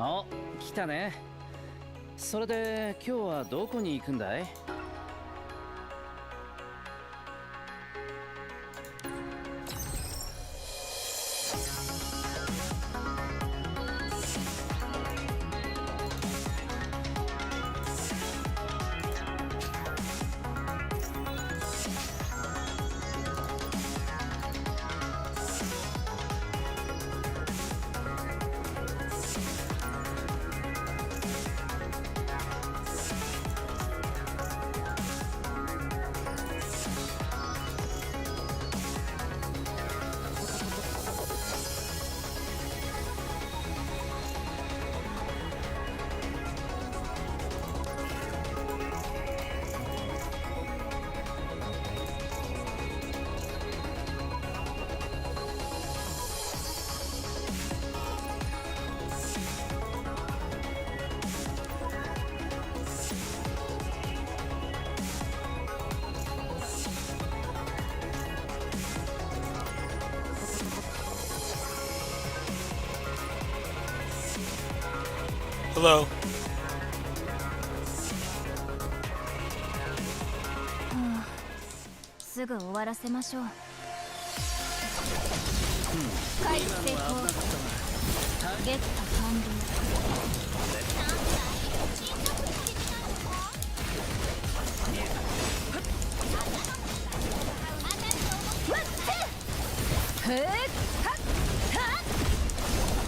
お、来たね。それで今日はどこに行くんだい？Hello. すぐ終わらせましょう。回避成功。ゲット完了。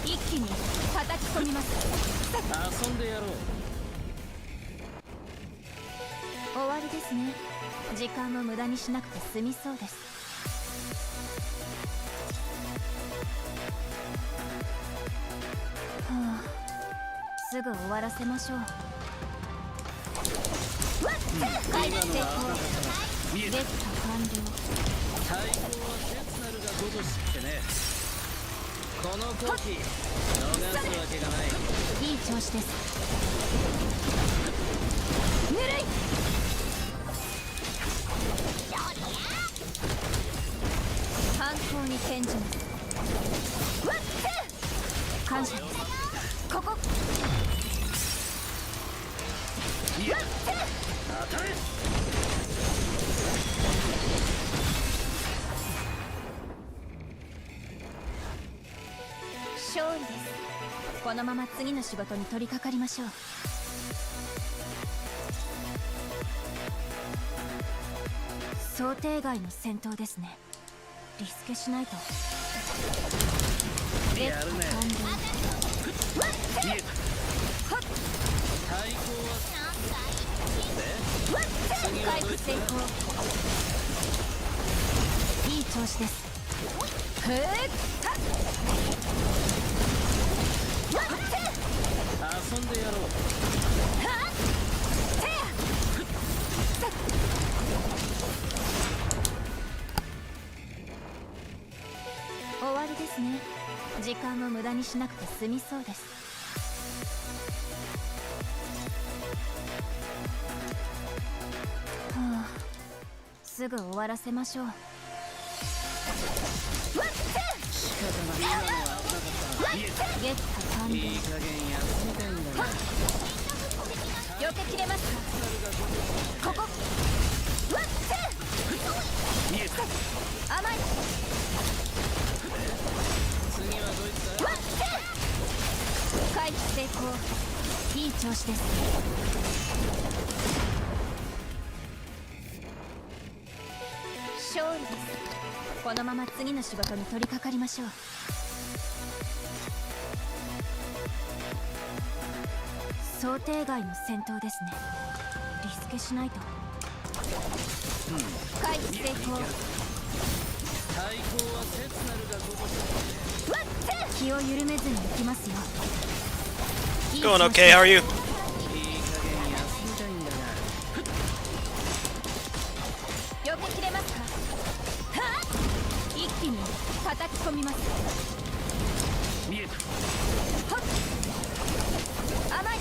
一気に叩き込みます。遊んでやろう。終わりですね。時間を無駄にしなくて済みそうです。すぐ終わらせましょう。回避成功。ゲット完了。太鼓は切なるがごとしってね。この好機逃すわけがない。いい調子です。ぬるい。反抗に転じます。感謝です。ここ当たれ。勝利です。このまま次の仕事に取り掛かりましょう。想定外の戦闘ですね。リスケしないと。ゲット完了。太鼓は回避成功。いい調子です。遊んでやろう。終わりですね。時間を無駄にしなくて済みそうです。すぐ終わらせましょう。ゲット完了。いい加減休みたいんだが。避けきれますか。ここ甘い。次はどいつだ。回避成功。いい調子です。勝利です。このまま次の仕事に取り掛かりましょう。想定外の戦闘ですね。リスケしないと。回避成功。太鼓は切なるがごとし。気を緩めずに行きますよ。 Going okay, how are you? いい加減休みたいんだが。避けきれますか。一気に叩き込みます。見えた。甘い。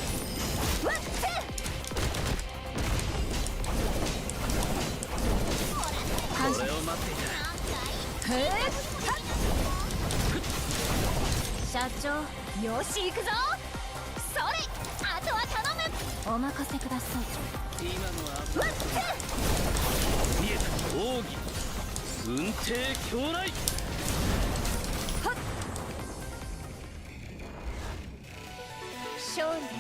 感謝。これを待っていた。社長、よし行くぞ。お任せください。今のは危なかった見えた奥義雲帝狂来勝利です。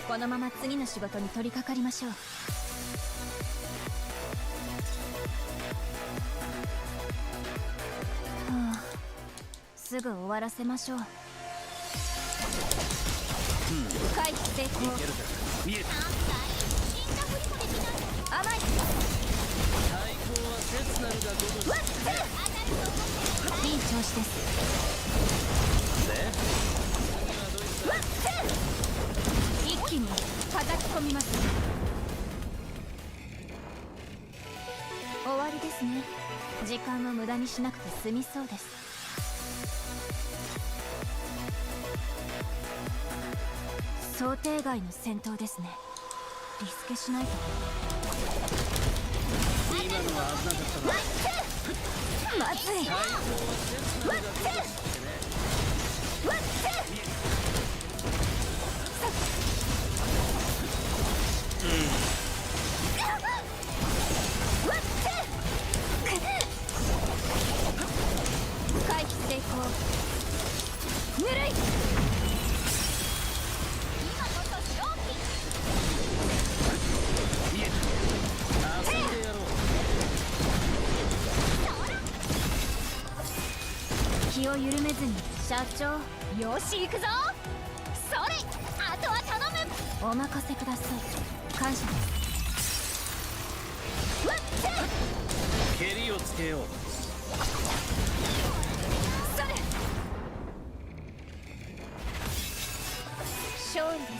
このまま次の仕事に取り掛かりましょう。すぐ終わらせましょう。回避成功。いけるか見えた甘い。対抗は切なるがごとしいい調子です。で次はドイツだ一気に叩き込みます。終わりですね。時間を無駄にしなくて済みそうです。想定外の戦闘ですね。リスケしないと。今のは危なかったなまずい。対抗は切なるがごとし回避成功。ぬるい。見えた遊んでやろう気を緩めずに社長。よし行くぞ。それあとは頼む。お任せください。感謝です。蹴りをつけようそれ勝利です。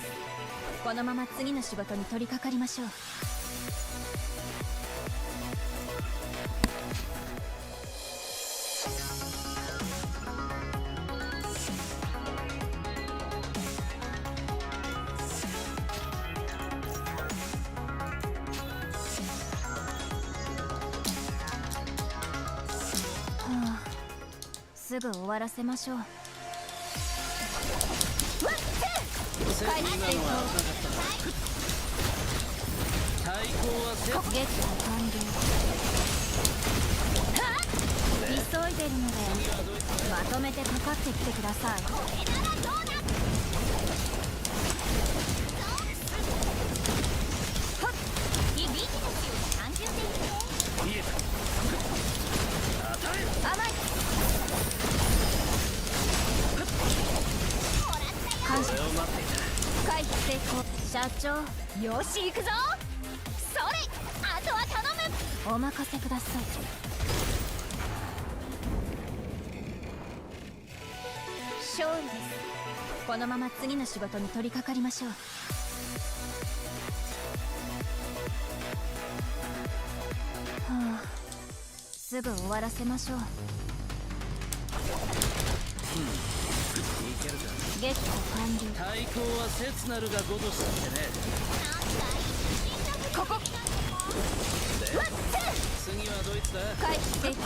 このまま次の仕事に取り掛かりましょう。すぐ終わらせましょう。今のは危なかったな対抗は切ゲット完了。急いでるので次はドイツだまとめてかかってきてください。見えた当たれ甘い。感謝。これを待っていた回避成功。社長。よし行くぞ。それあとは頼む。お任せください。勝利です。このまま次の仕事に取り掛かりましょう。すぐ終わらせましょう。いけるかゲット完了。対抗は切なるがごとしってねここ。次はドイツだ回避成功。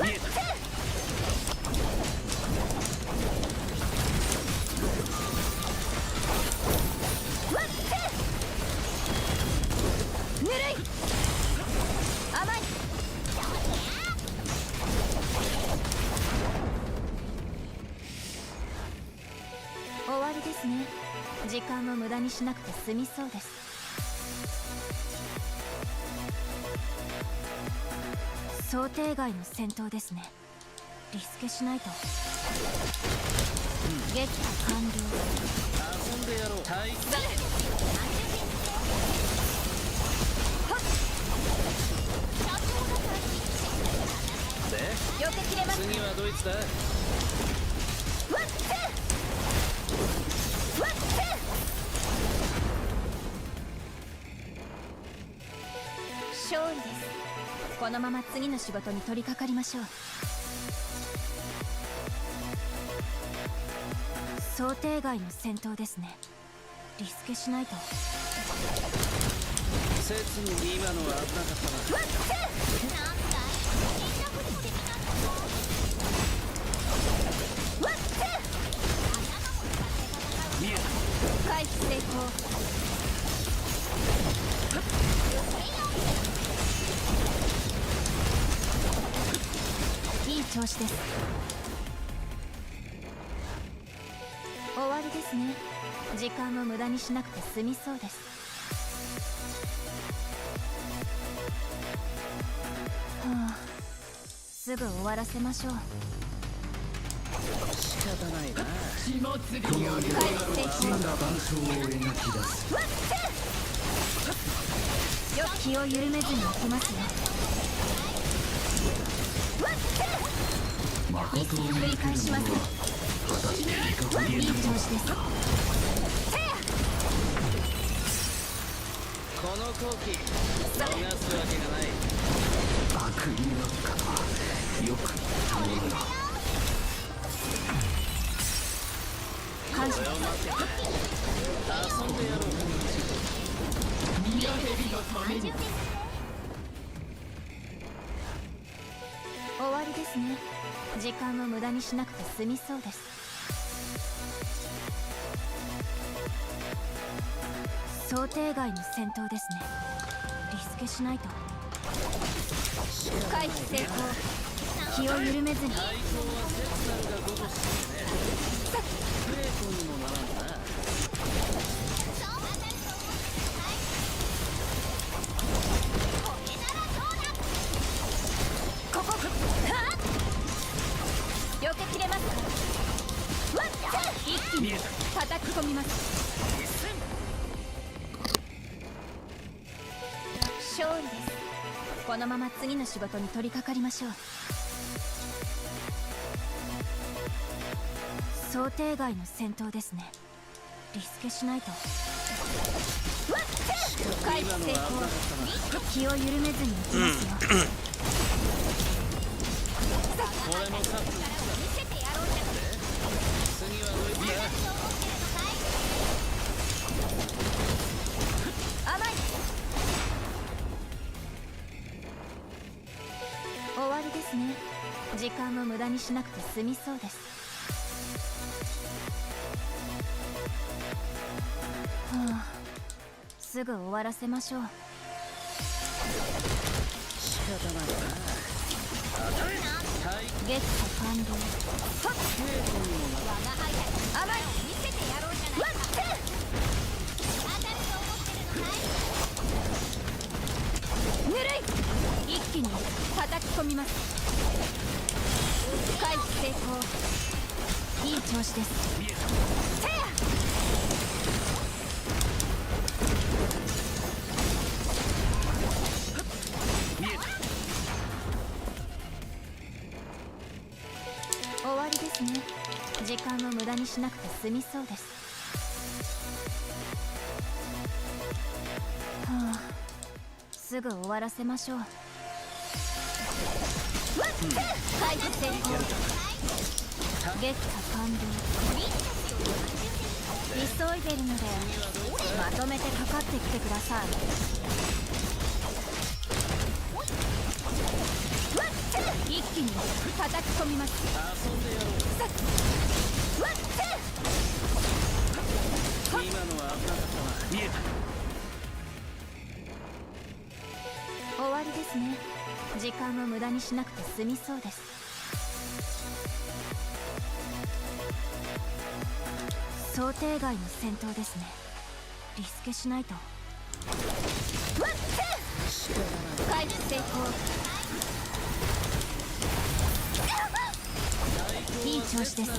見えたぬるい。甘い。終わりですね。時間を無駄にしなくて済みそうです。想定外の戦闘ですね。リスケしないと。ゲット完了。遊んでやろう対抗でよけきれます。次はドイツだ勝利です。このまま次の仕事に取り掛かりましょう。想定外の戦闘ですね。リスケしないと。切に今のは危なかったな回避成功。いい調子です。終わりですね。時間を無駄にしなくて済みそうです。はあ、すぐ終わらせましょう。仕方ないな。回避成功。よく気を緩めずにいきますよ。ミス繰り返します。いい調子です。この好機逃すわけがない。悪意の方よく頼んだ。感謝。遊んでやろう。終わりですね。時間を無駄にしなくて済みそうです。想定外の戦闘ですね。リスケしないと。回避成功。気を緩めずに。対抗は切なるがごとしね。プレートにもならんな。ここ避けきれますか。一気に叩き込みます。勝利です。このまま次の仕事に取り掛かりましょう。想定外の戦闘ですね。リスケしないと。回避成功。気を緩めずにいきますよ。これも勝つ。次はどいつだ。甘い。終わりですね。時間を無駄にしなくて済みそうです。はあ、すぐ終わらせましょう。仕方ないな。ゲット完了。プレートにもならん。甘い。見せてやろうじゃないか。ぬるい。一気に叩き込みます。回避成功。いい調子です。せや。終わりですね。時間を無駄にしなくて済みそうです。はあ、すぐ終わらせましょう。回避成功。ゲット完了。急いでるのでまとめてかかってきてください。一気に叩き込みます。遊んでやろう。今のは危なかったな。見えた。終わりですね。時間を無駄にしなくて済みそうです。想定外の戦闘ですね。リスケしないと。回避成功。いい調子です。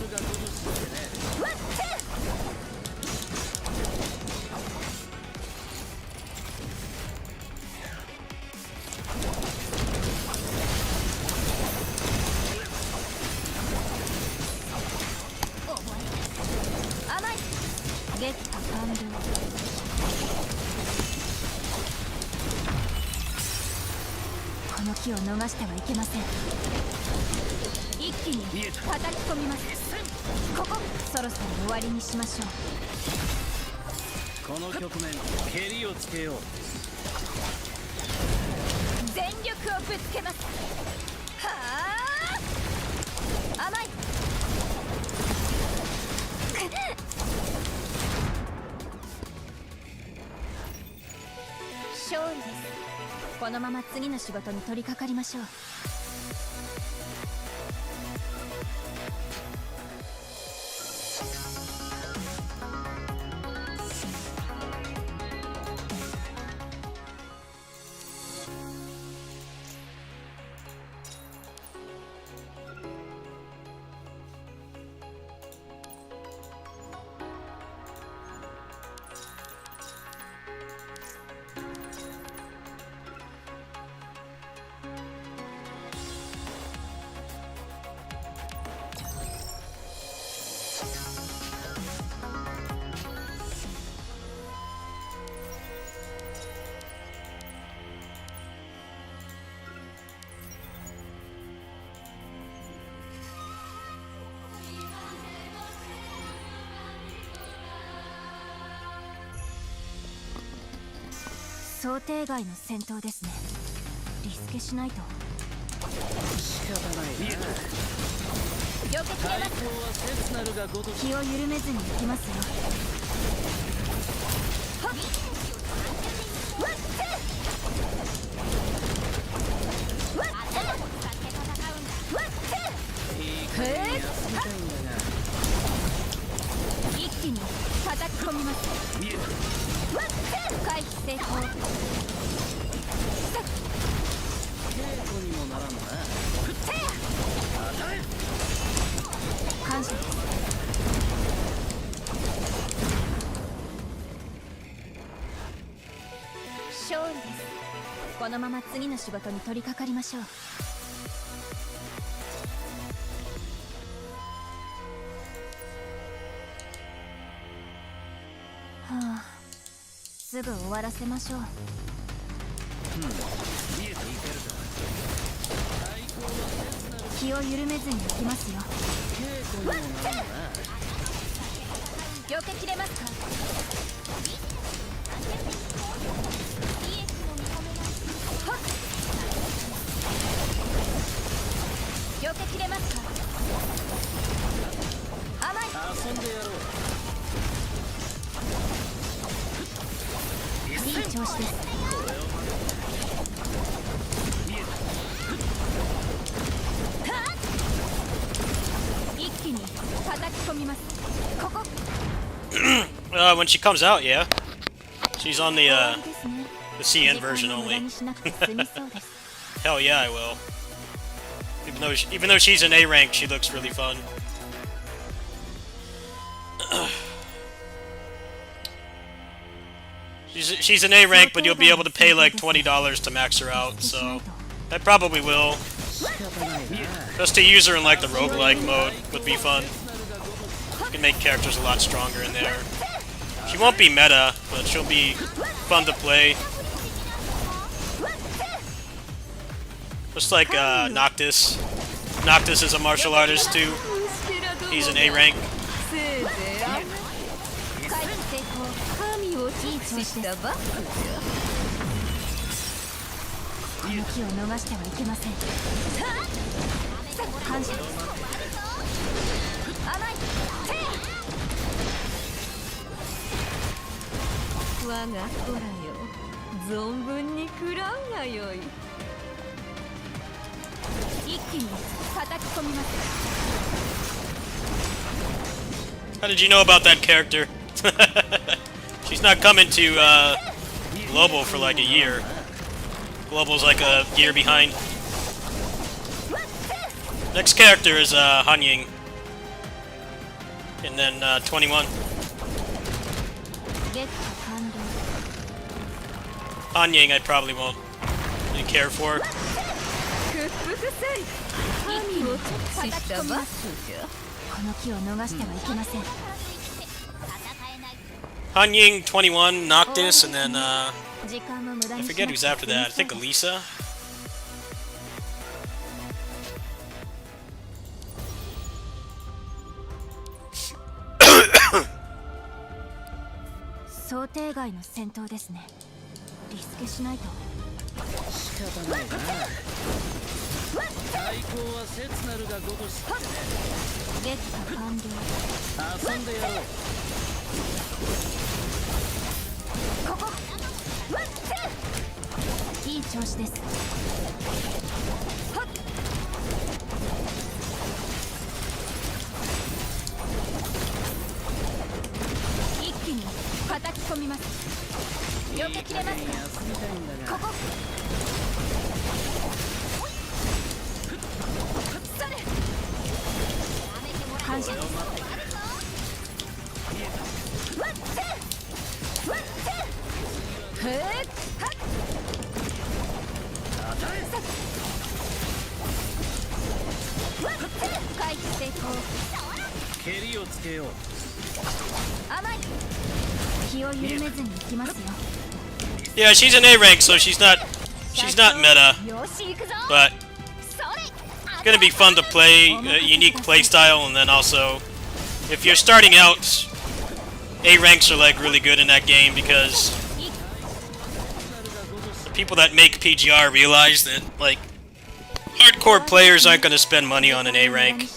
甘い。ゲット完了。この木を逃してはいけません。一気に叩き込みます。ここそろそろ終わりにしましょう。この局面蹴りをつけよう。全力をぶつけます。はあ、甘い。勝利です。このまま次の仕事に取り掛かりましょう。想定外の戦闘ですね。リスケしないと。仕方ないな。避けきれ対ます。抗は切なるがごとし。気を緩めずに行きますよ。はっわっわっわっいい加減に遊びたいんだが。一気に叩き込みます。見えた。回避成功。稽古にもならんな。当たれ。感謝です。勝利です。このまま次の仕事に取り掛かりましょう。はあ、すぐ終わらせましょう。見えていけるか。対抗は切なる。気を緩めずに行きますよ。稽古にもならんな。避けきれますか。はっ避けきれますか。甘い。遊んでやろう。いい調子です。一気に叩き込みます。ここ。When she comes out, yeah. She's on 終わりですね。 the CN 時 version 間を無駄 only. にしなくて済みそうです。 Hell yeah, I will. Even though she's an A rank, she looks really fun. She's an A rank, but you'll be able to pay like $20 to max her out, so I probably will. 仕方ないな。 Just to use her in like the roguelike mode would be fun. You can make characters a lot stronger in there. She won't be meta, but she'll be fun to play. Just like Noctis. Noctis is a martial artist too. He's an A rank. 回避成功。神をいい調子です。この機を逃してはいけません。感謝です。甘い。我が子らよ、存分に食らうがよい。一気に叩き込みます。 How did you know about that character? She's not coming to Global for like a year. Global's like a year behind. Next character is Han Ying. And then 21. ゲット完了。 Han Ying I probably won't really care for. 屈服せい。神を突きしたバスじゃ。この機を逃してはいけません。 Han Ying, 21, Noctis, and then 時間を無駄 I にし forget なく who's て after 済み that. I そう think です。 Elisa. 想定外の戦闘ですね。リスケしないと。仕方ないな。対抗は切なるがごとし。ゲット完了。遊んでやろう。ここ。調子です。一気に叩き込みます。避けきれますか。休みたいんだがここそれ感謝です。ふっはっ回避成功。蹴りをつけよう。甘い気を緩めずに行きますよ。 Yeah, she's an A rank, so she's not meta, よし行くぞ。 but それ it's gonna be fun to play, a unique playstyle, and then also, if you're starting out, A ranks are like really good in that game because the people that make PGR realize that like hardcore players aren't gonna spend money on an A rank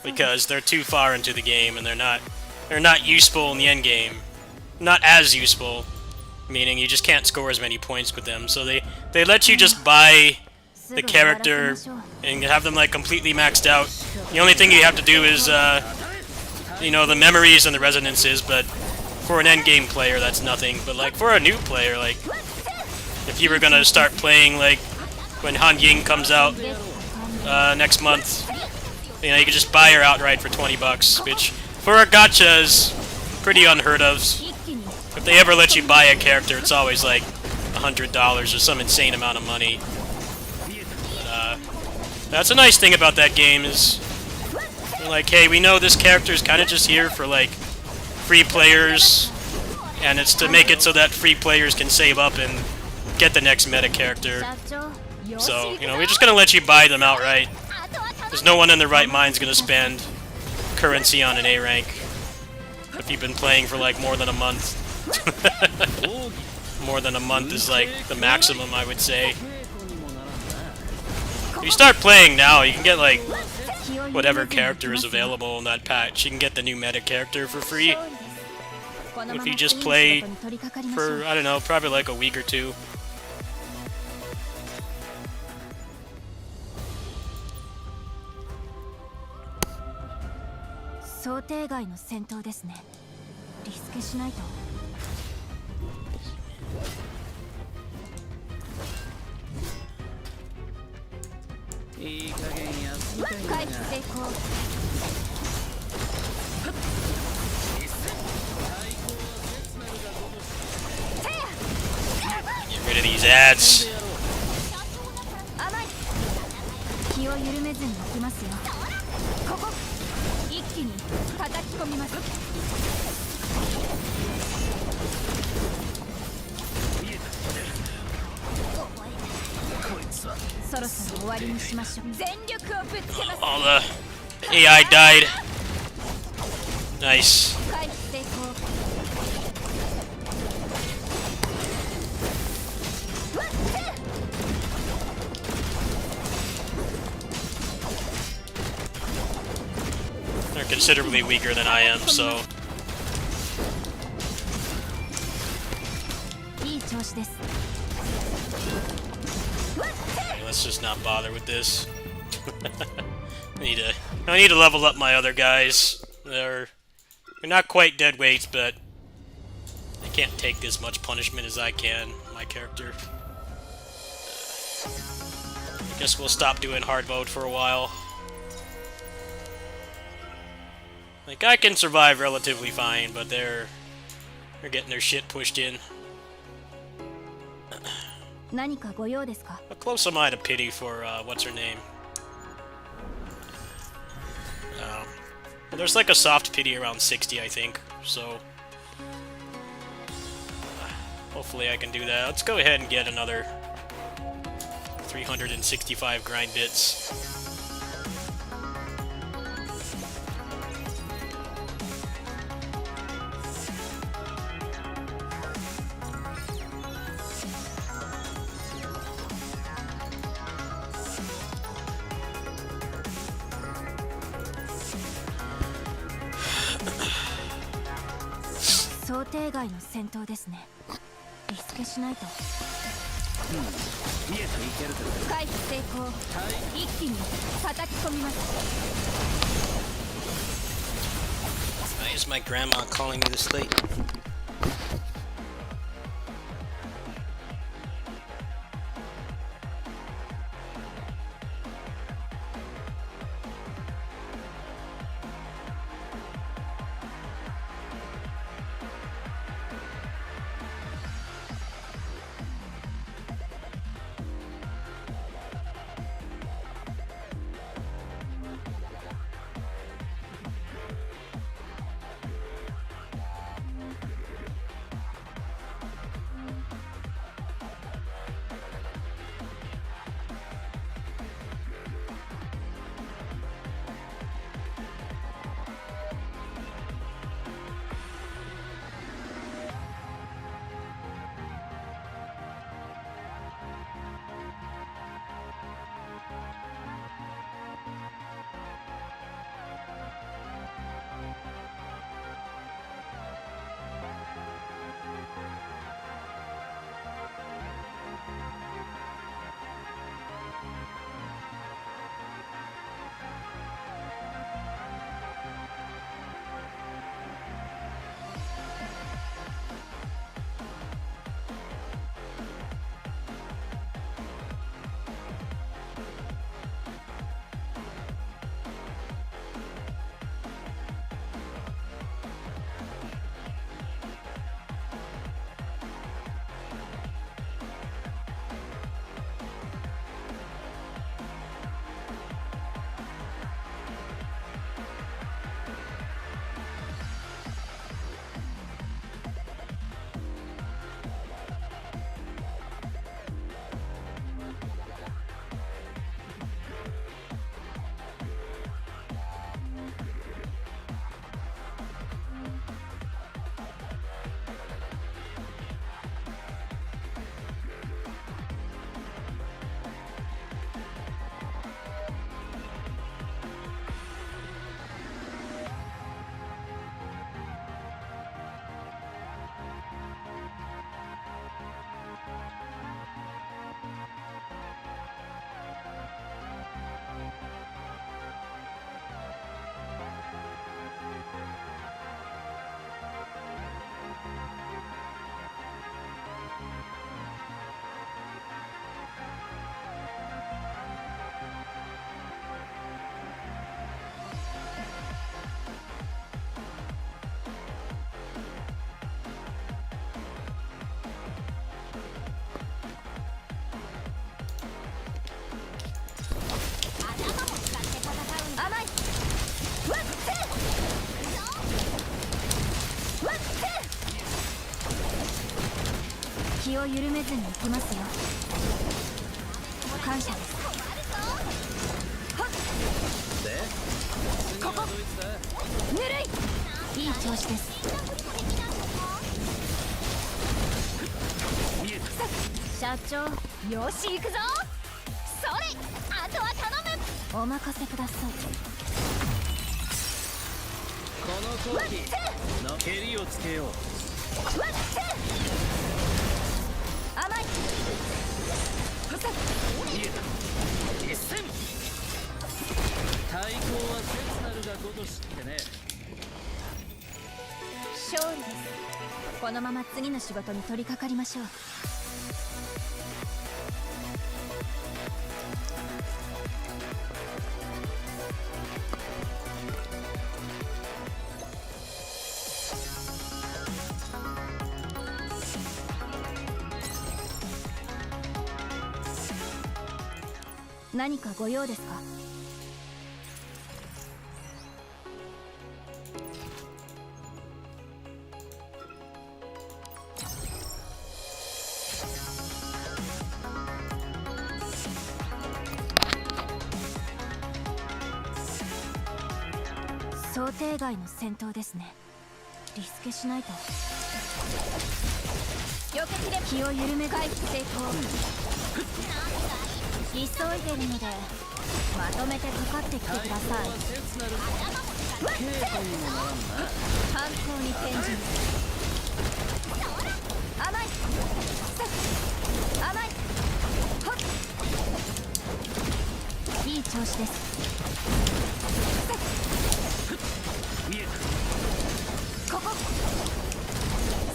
because they're too far into the game and they're not useful in the end game, not as useful. Meaning you just can't score as many points with them, so they let you just buy the character and have them like completely maxed out. The only thing you have to do is, you know, the memories and the resonances, but for an endgame player that's nothing. But like for a new player, like if you were gonna start playing like when Han Ying comes out next month, you know, you could just buy her outright for $20, which for a gacha is pretty unheard of. If they ever let you buy a character, it's always like $100 or some insane amount of money. But, that's a nice thing about that game is, they're like, hey, we know this character is kind of just here for like free players, and it's to make it so that free players can save up and get the next meta character. So, you know, we're just gonna let you buy them outright. There's no one in their right mind's gonna spend currency on an A rank if you've been playing for like more than a month. More than a month is like the maximum, I would say. If you start playing now, you can get like whatever character is available in that patch. You can get the new meta character for free if you just play for, I don't know, probably like a week or two. 想定外の戦闘ですね。リスケしないと。いい加減休みたいんだが回避成功。 Get rid of these ads. 甘い気を緩めずに行きますよ。ここ一気に叩き込みます。そろそろ終わりにしましょう。全力をぶつけます。 All the AI died. Nice. 回避成功。 They're considerably weaker than I am, so いい調子です。 let's just not bother with this. I need to level up my other guys. They're not quite dead weights, but they can't take as much punishment as I can, my character. I guess we'll stop doing hard mode for a while. Like, I can survive relatively fine, but they're getting their shit pushed in. 何かご用ですか？ A close am I to pity for, what's her name? Well, there's like a soft pity around 60, I think, so... hopefully I can do that. Let's go ahead and get another 365 grind bits. 付けしないと。見えたいけると回避成功。一気に叩き込みます。 Why is my grandma calling me this late?気を緩めずに行きますよ。感謝です。でここぬるい。いい調子です。社長、よし行くぞ。それ、あとは頼む。お任せください。この時の蹴りをつけよう。甘い。見えた一戦。対抗は切なるがごとしってね。勝利です。このまま次の仕事に取り掛かりましょう。何かご用ですか？想定外の戦闘ですね。リスケしないと。避けきれ。気を緩め回避成功。急いでるのでまとめてかかってきてください。稽古にもならんな。反抗に転じます。甘い甘いほっいい調子です見えここ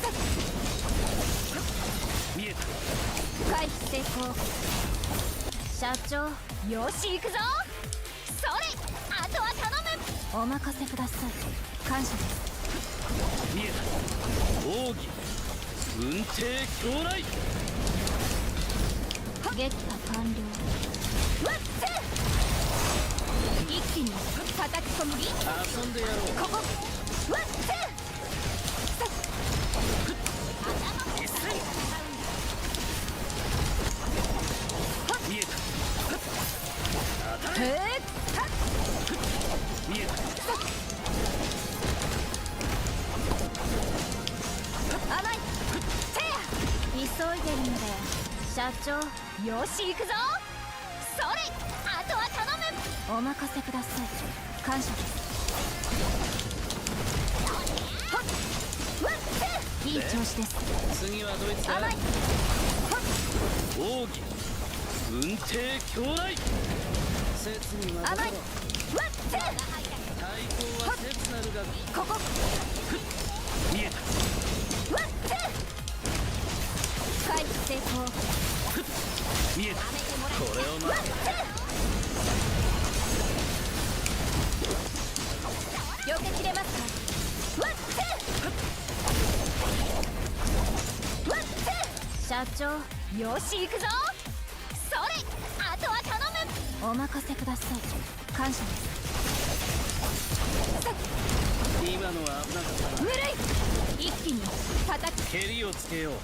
た見えた回避成功社長よし行くぞそれあとは頼むお任せください感謝です見えた奥義運転狂来撃破完了わっつ一気に叩き込み遊んでやろうここわっつ見えたへえ見えた甘いせや急いでるので社長よし行くぞそれあとは頼むお任せください感謝ですはっわっいい調子です次はどいつか甘い奥義運転狂来切に任甘いせろわっ対抗は切なるがここ見えたわっ回避成功見えたこれを待て避けきれますかわっ社長よし行くぞそれあとは頼むお任せください感謝です今のは危なかったな無理一気に叩き蹴りをつけようわっ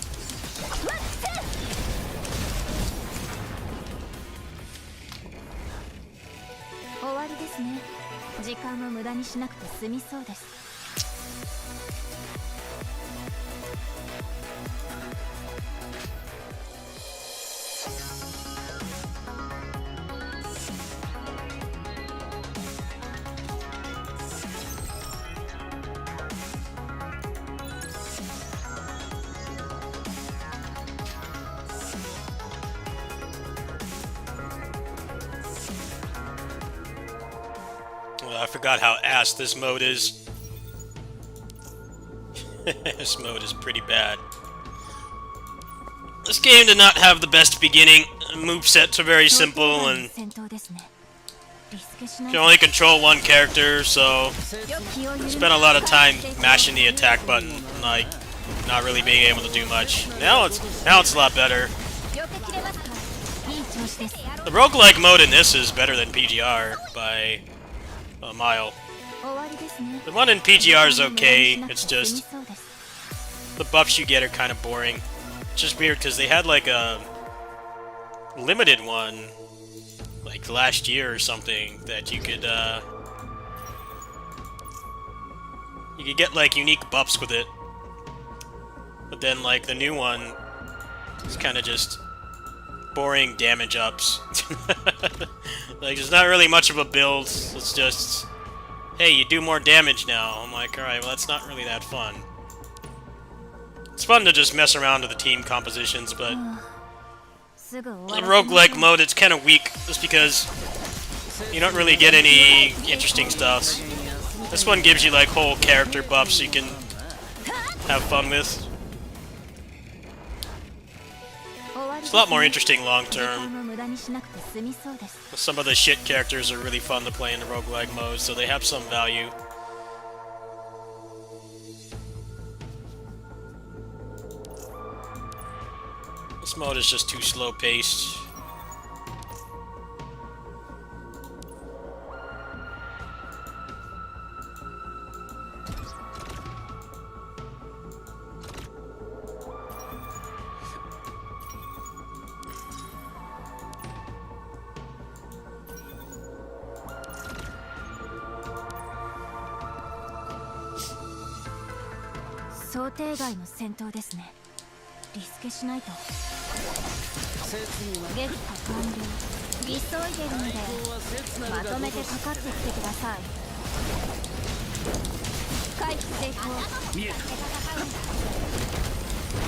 終わりですね時間を無駄にしなくて済みそうです Well, I forgot how ass this mode is. This mode is pretty bad. This game did not have the best beginning. Movesets are very simple, and you can only control one character, so spent a lot of time mashing the attack button, like not really being able to do much. Now it's a lot better. The roguelike mode in this is better than PGR by a mile. The one in PGR is okay, it's just the buffs you get are kind of boring. It's just weird because they had like a limited one like last year or something that you could get like unique buffs with it. But then like the new one is kind of just boring damage ups. Like there's not really much of a build. It's just, hey, you do more damage now. I'm like, alright, well that's not really that fun. It's fun to just mess around with the team compositions, but the roguelike mode, it's kind of weak just because you don't really get any interesting stuff. This one gives you like whole character buffs you can have fun with. It's a lot more interesting long term. Some of the shit characters are really fun to play in the roguelike mode, so they have some value. This mode is just too slow paced.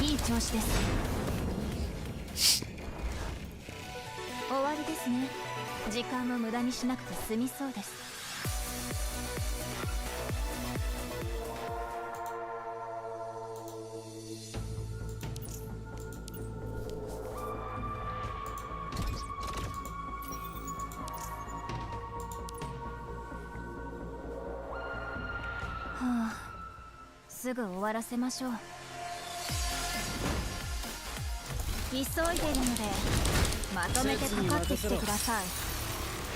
いい調子です。終わりですね。時間も無駄にしなくて済みそうです。はあ、すぐ終わらせましょう。急いでいるのでまとめてかかってきてください。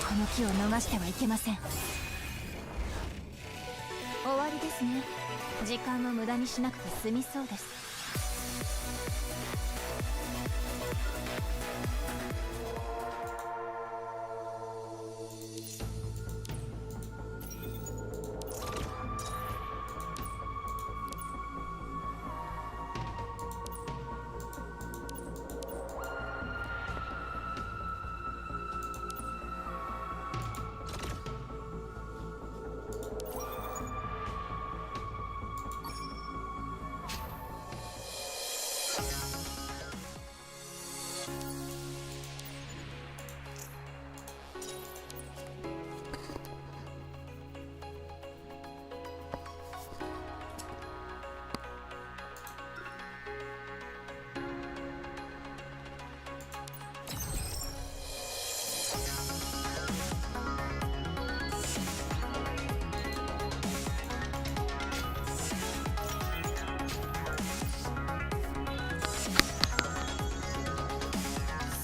この機を逃してはいけません。終わりですね。時間も無駄にしなくて済みそうです。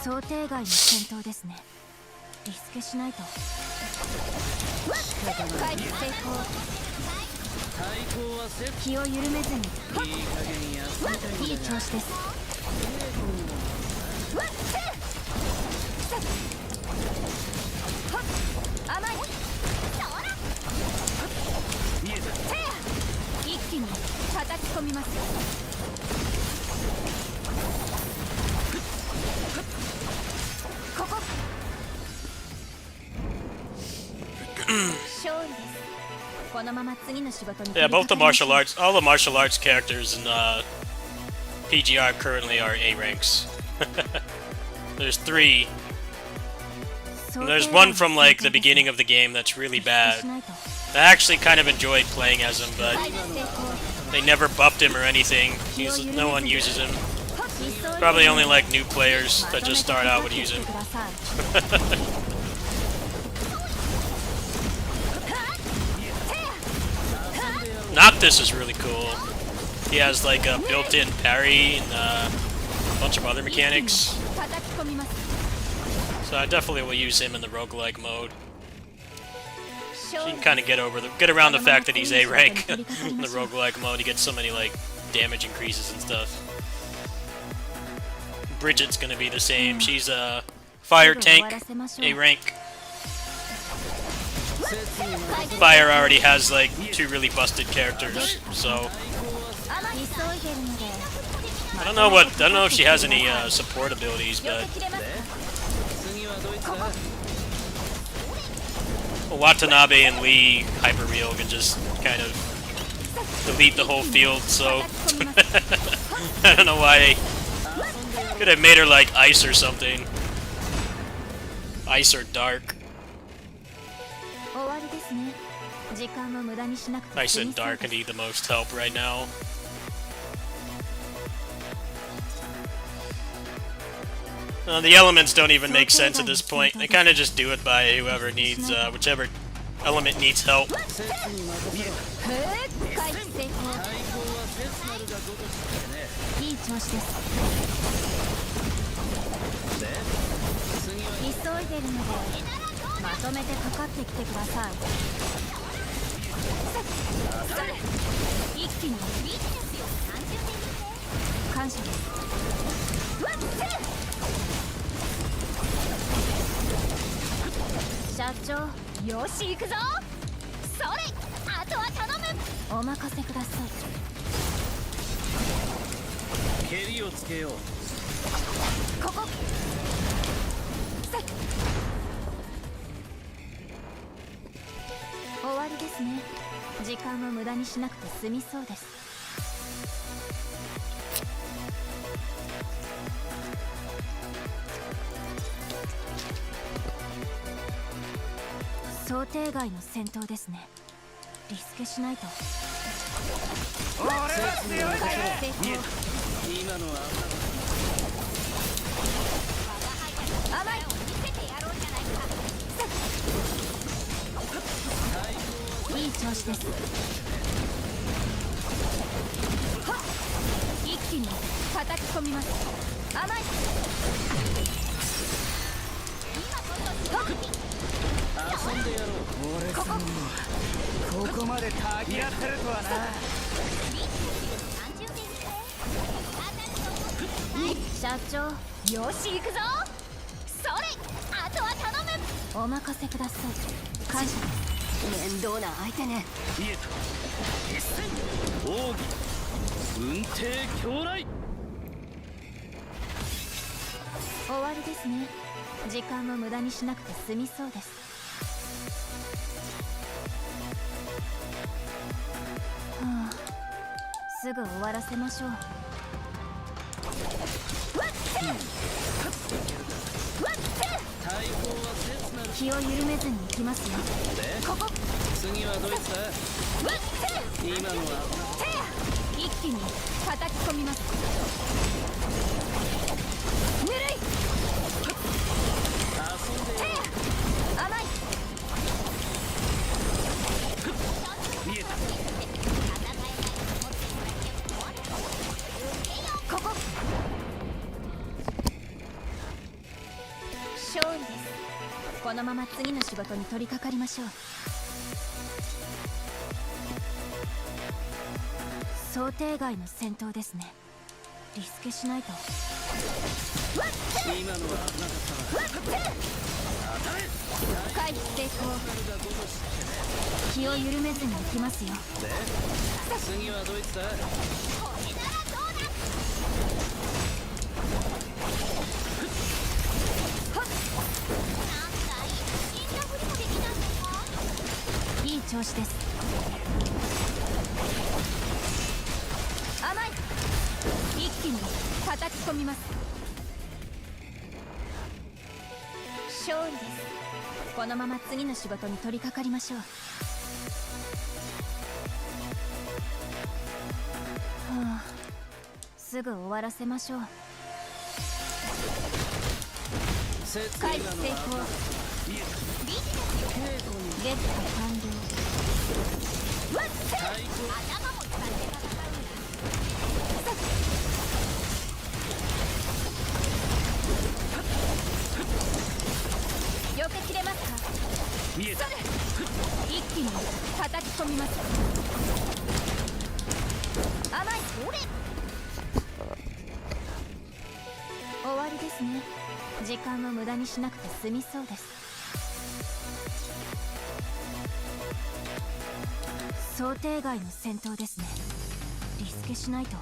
想定外の戦闘ですね。リスケしないと。回避成功。対抗はせっ気を緩めずに。いい加減休みたいんだがいい調子です。甘い。見えた。一気に叩き込みます。ここ勝利です。このまま次の仕事に Yeah, both the martial arts, all the martial arts characters in PGR currently are A ranks. There's 3. And there's one from like the beginning of the game that's really bad. I actually kind of enjoyed playing as him, but they never buffed him or anything. No one uses him. Probably only like new players that just start out would use him. Noctis is really cool. He has like a built-in parry and a bunch of other mechanics. So I definitely will use him in the roguelike mode. You can kind of get around the fact that he's A rank in the roguelike mode. He gets so many like damage increases and stuff. Bridget's gonna be the same. She's a fire tank, A rank. Fire already has like 2 really busted characters, so I don't know if she has any support abilities, but Watanabe and Lee Hyperreal can just kind of delete the whole field, so I don't know why. Could have made her like ice or something. Ice or dark. Ice and dark need the most help right now. The elements don't even make sense at this point. They kind of just do it by whoever needs, whichever element needs help. 想定外の戦闘ですね。リスケしないと。俺は強いぜ。成功。今のは甘い。見せてやろうじゃないか。いい調子です。はっ、一気に叩き込みます。甘い。遊んでやろう。俺さんもここまでたぎらってるとはな。社長、よし行くぞ。それ、あとは頼む。お任せください。感謝です。面倒な相手ね。見えた。一戦奥義雲帝狂来。終わりですね。時間も無駄にしなくて済みそうです。はあ、すぐ終わらせましょう。大砲は切なる。気を緩めずに行きますよ。でここ。次はドイツだ。今のは一気に叩き込みます。ぬるい。遊んでやろう。甘い。見えた。ここ。勝利です。このまま次の仕事に取り掛かりましょう。想定外の戦闘ですね。リスケしないと。今のは危なかったな。当たれ。回避成功。がごとしてね。気を緩めずに行きますよ。で次はドイツだ。いい調子です。甘い。一気に叩き込みます。勝利です。このまま次の仕事に取り掛かりましょう。はあ、すぐ終わらせましょう。回避成功。ゲット完了。避けきれますか。見えた。一気に叩き込みます。甘い。終わりですね。時間を無駄にしなくて済みそうです。想定外の戦闘ですね。リスケしないと。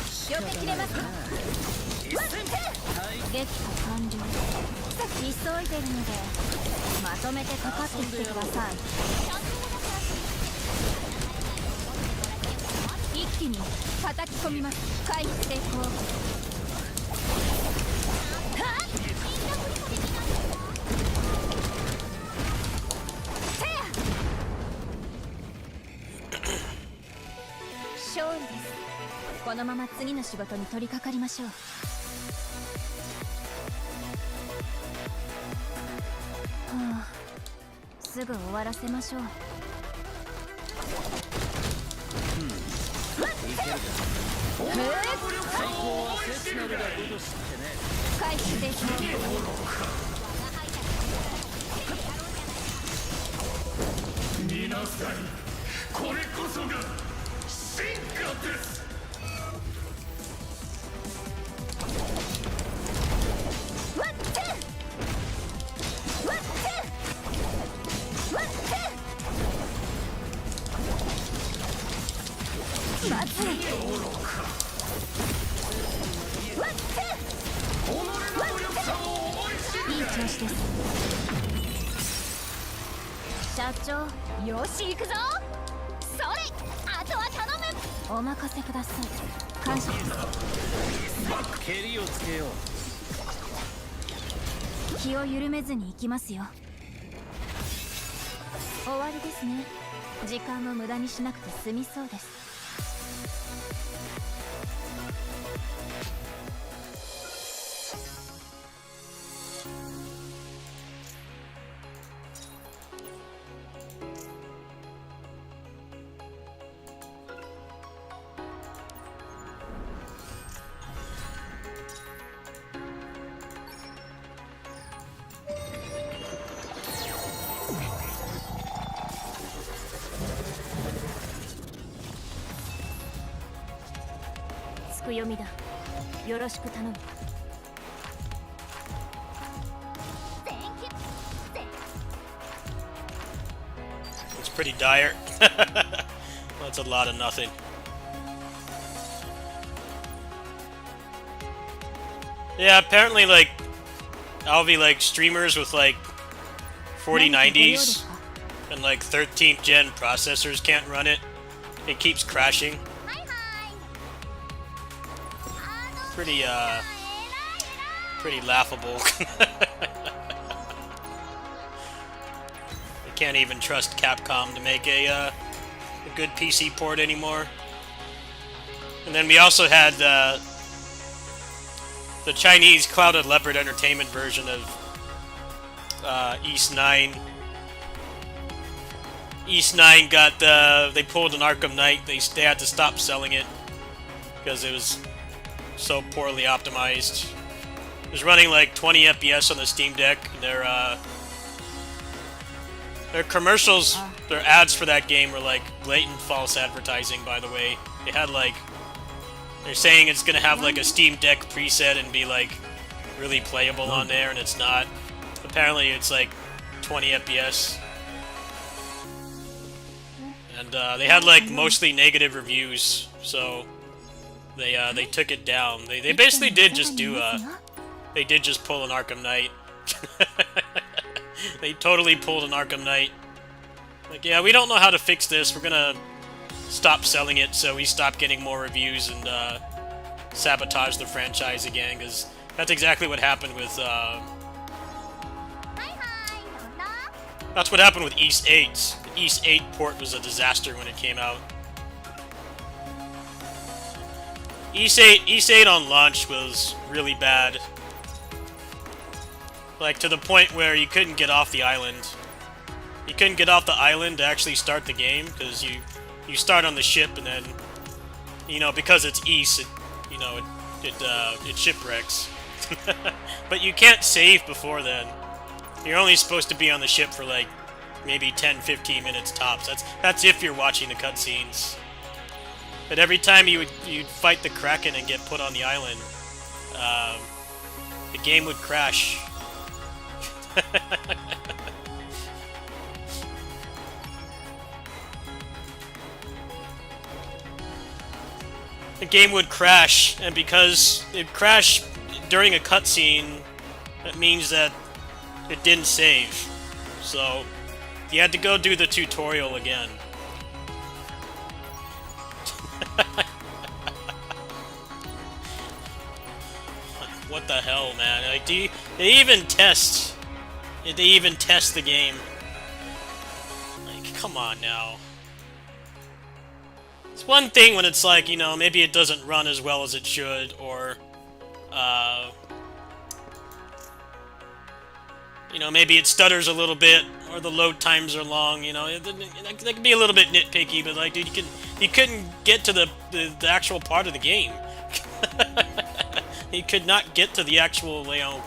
避けきれますか。ゲット完了。急いでるのでまとめてかかってきてください。一気に叩き込みます。回避成功。勝利です。このまま次の仕事に取り掛かりましょう。はあ、すぐ終わらせましょう。いけるか。最高は切なるがごとしってね。回避成功。見なさい。これこそが進化です。まずい。いい調子です。社長、よし行くぞ。それ、あとは頼む。お任せください。感謝です。蹴りをつけよう。気を緩めずに行きますよ。終わりですね。時間も無駄にしなくて済みそうです。つく読みだ。よろしく頼む。It's pretty dire. That's a lot of nothing. Yeah, apparently like Alvi like streamers with like 4090s and like 13th gen processors can't run it. It keeps crashing. Pretty laughable. I can't even trust Capcom to make a good PC port anymore. And then we also had the Chinese Clouded Leopard Entertainment version of East 9. East 9 got they pulled an Arkham Knight. They had to stop selling it because it was so poorly optimized. It was running like 20 FPS on the Steam Deck. Their commercials, their ads for that game were like blatant false advertising, by the way. They had like, they're saying it's gonna have like a Steam Deck preset and be like really playable on there, and it's not. Apparently it's like 20 FPS. And they had like mostly negative reviews, so they took it down. They basically did just do they did just pull an Arkham Knight. They totally pulled an Arkham Knight. Like, yeah, we don't know how to fix this. We're gonna stop selling it so we stop getting more reviews and sabotage the franchise again, because that's exactly what happened with that's what happened with East 8. The East 8 port was a disaster when it came out. East 8 on launch was really bad. Like, to the point where you couldn't get off the island. You couldn't get off the island to actually start the game, because you start on the ship and then, you know, because it's East, it shipwrecks. But you can't save before then. You're only supposed to be on the ship for like maybe 10-15 minutes tops. That's if you're watching the cutscenes. But every time you'd fight the Kraken and get put on the island, the game would crash. The game would crash, and because it crashed during a cutscene, that means that it didn't save. So you had to go do the tutorial again. What the hell, man? Like, they even test the game. Like, come on now. It's one thing when it's like, you know, maybe it doesn't run as well as it should, or you know, maybe it stutters a little bit, or the load times are long. You know, that can be a little bit nitpicky. But like, dude, you couldn't get to the actual part of the game. You could not get to the actual, you know,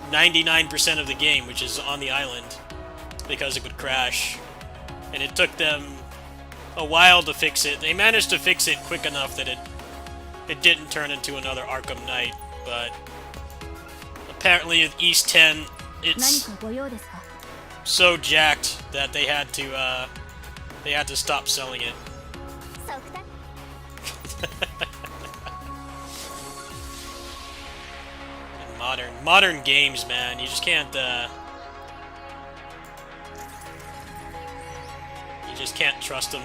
99% of the game, which is on the island, because it would crash. And it took them a while to fix it. They managed to fix it quick enough that it didn't turn into another Arkham Knight, but apparently at East 10, it's so jacked that they had to stop selling it. Modern games, man, you just can't trust them.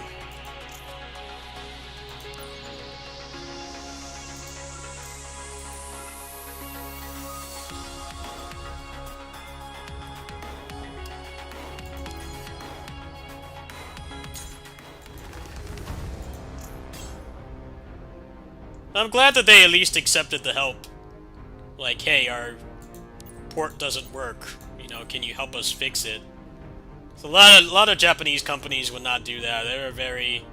I'm glad that they at least accepted the help. Like, hey, our port doesn't work. You know, can you help us fix it? So a lot of Japanese companies would not do that. They're a very,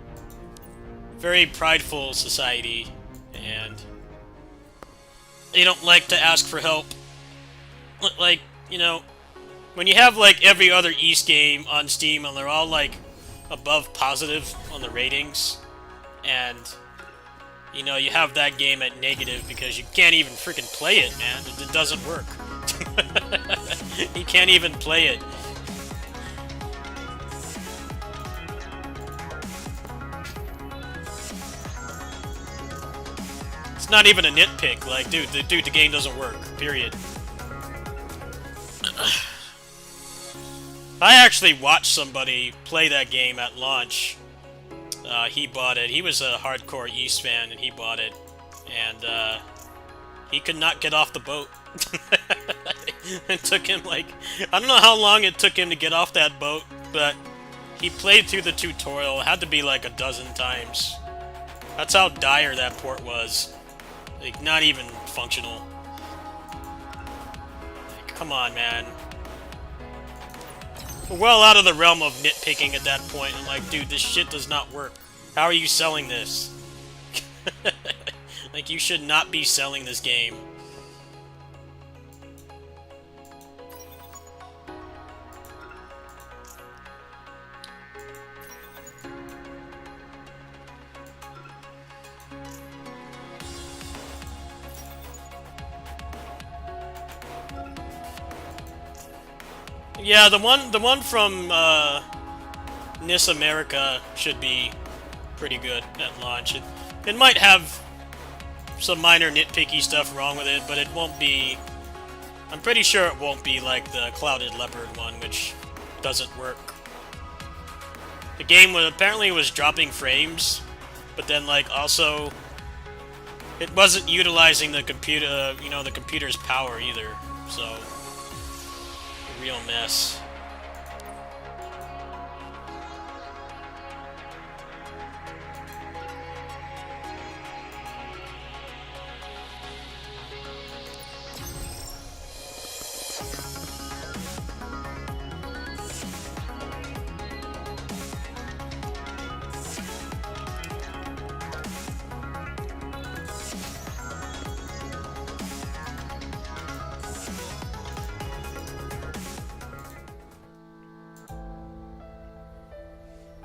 very prideful society, and they don't like to ask for help. Like, you know, when you have like every other Ys game on Steam and they're all like above positive on the ratings, and you know, you have that game at negative because you can't even freaking play it, man. It doesn't work. You can't even play it. It's not even a nitpick. Like, dude, the game doesn't work. Period. I actually watched somebody play that game at launch. He bought it. He was a hardcore Ys fan, and he bought it. And he could not get off the boat. It took him like... I don't know how long it took him to get off that boat, but he played through the tutorial. It had to be like a dozen times. That's how dire that port was. Like, not even functional. Like, come on, man. We're well out of the realm of nitpicking at that point. I'm like, dude, this shit does not work. How are you selling this? Like, you should not be selling this game. Yeah, the one from NIS America should be pretty good at launch. It might have some minor nitpicky stuff wrong with it, but it won't be... I'm pretty sure it won't be like the Clouded Leopard one, which doesn't work. The game apparently was dropping frames, but then like also it wasn't utilizing the computer, you know, the computer's power either. So real mess.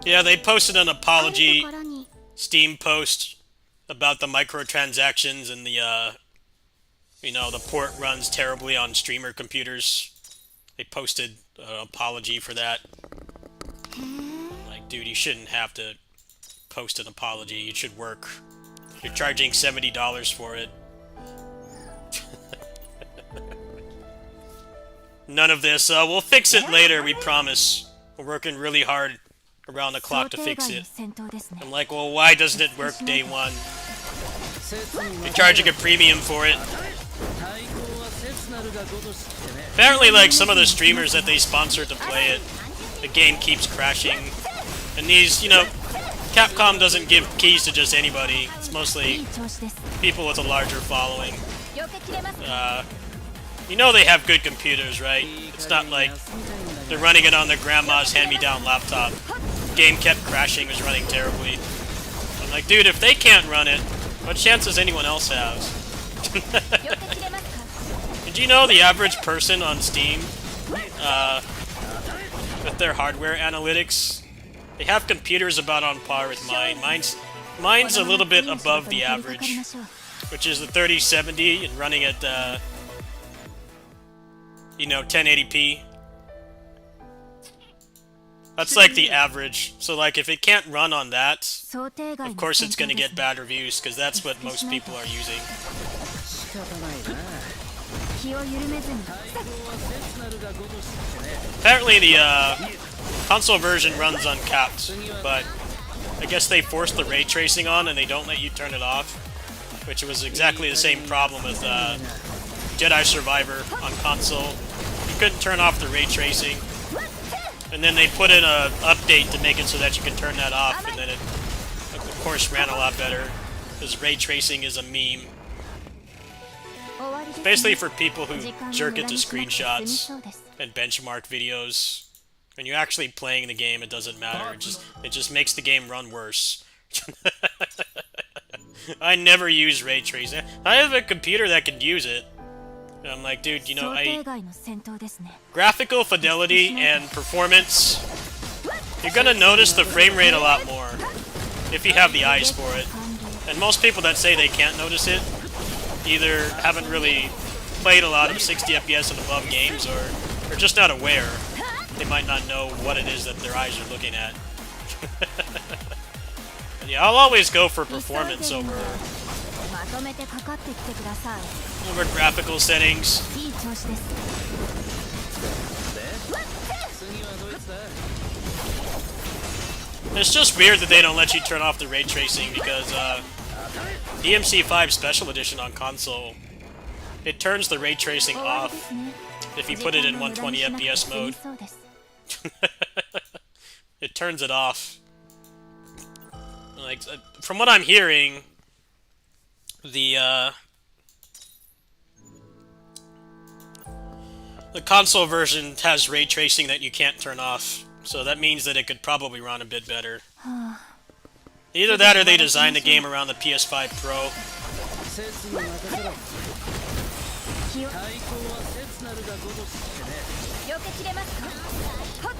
Yeah, they posted an apology Steam post about the microtransactions and the, you know, the port runs terribly on streamer computers. They posted an apology for that. Like, dude, you shouldn't have to post an apology. It should work. You're charging $70 for it. None of this. We'll fix it later, we promise. We're working really hard around the clock to fix it. I'm like, well, why doesn't it work day one? You're charging a premium for it. Apparently, like, some of the streamers that they sponsored to play it, the game keeps crashing. And these, you know, Capcom doesn't give keys to just anybody. It's mostly people with a larger following. You know they have good computers, right? It's not like they're running it on their grandma's hand-me-down laptop. The game kept crashing, was running terribly. I'm like, dude, if they can't run it, what chance does anyone else have? Did you know the average person on Steam, with their hardware analytics, they have computers about on par with mine. Mine's a little bit above the average, which is the 3070 and running at, you know, 1080p. That's like the average. So like if it can't run on that, of course it's going to get bad reviews because that's what most people are using. Apparently the console version runs uncapped, but I guess they forced the ray tracing on and they don't let you turn it off, which was exactly the same problem with Jedi Survivor on console. You couldn't turn off the ray tracing. And then they put in an update to make it so that you can turn that off, and then it, of course, ran a lot better. Because ray tracing is a meme. 終わりですね Basically for people who 時間を jerk 無駄 into にしなくて済み screenshots そうです and benchmark videos. When you're actually playing the game, it doesn't matter. It just makes the game run worse. I never use ray tracing. I have a computer that can use it. And I'm like, dude, you know, 想定外の戦闘ですね graphical fidelity and performance, you're gonna notice the frame rate a lot more if you have the eyes for it. And most people that say they can't notice it either haven't really played a lot of 60 FPS and above games, or are just not aware. They might not know what it is that their eyes are looking at. Yeah, I'll always go for performance over まとめてかかってきてください graphical settings. いい調子です次はドイツだ It's just weird that they don't let you turn off the ray tracing because DMC5 Special Edition on console, it turns the ray tracing 終わりで off すね if you put it in 時間を無駄に 120 しなくて FPS 済み mode. そうです It turns it off. Like, from what I'm hearing, the console version has ray tracing that you can't turn off, so that means that it could probably run a bit better. Either that or they designed the game around the PS5 Pro. 切に任せろ気を対抗は切なるがごとしってね避けきれますかはっ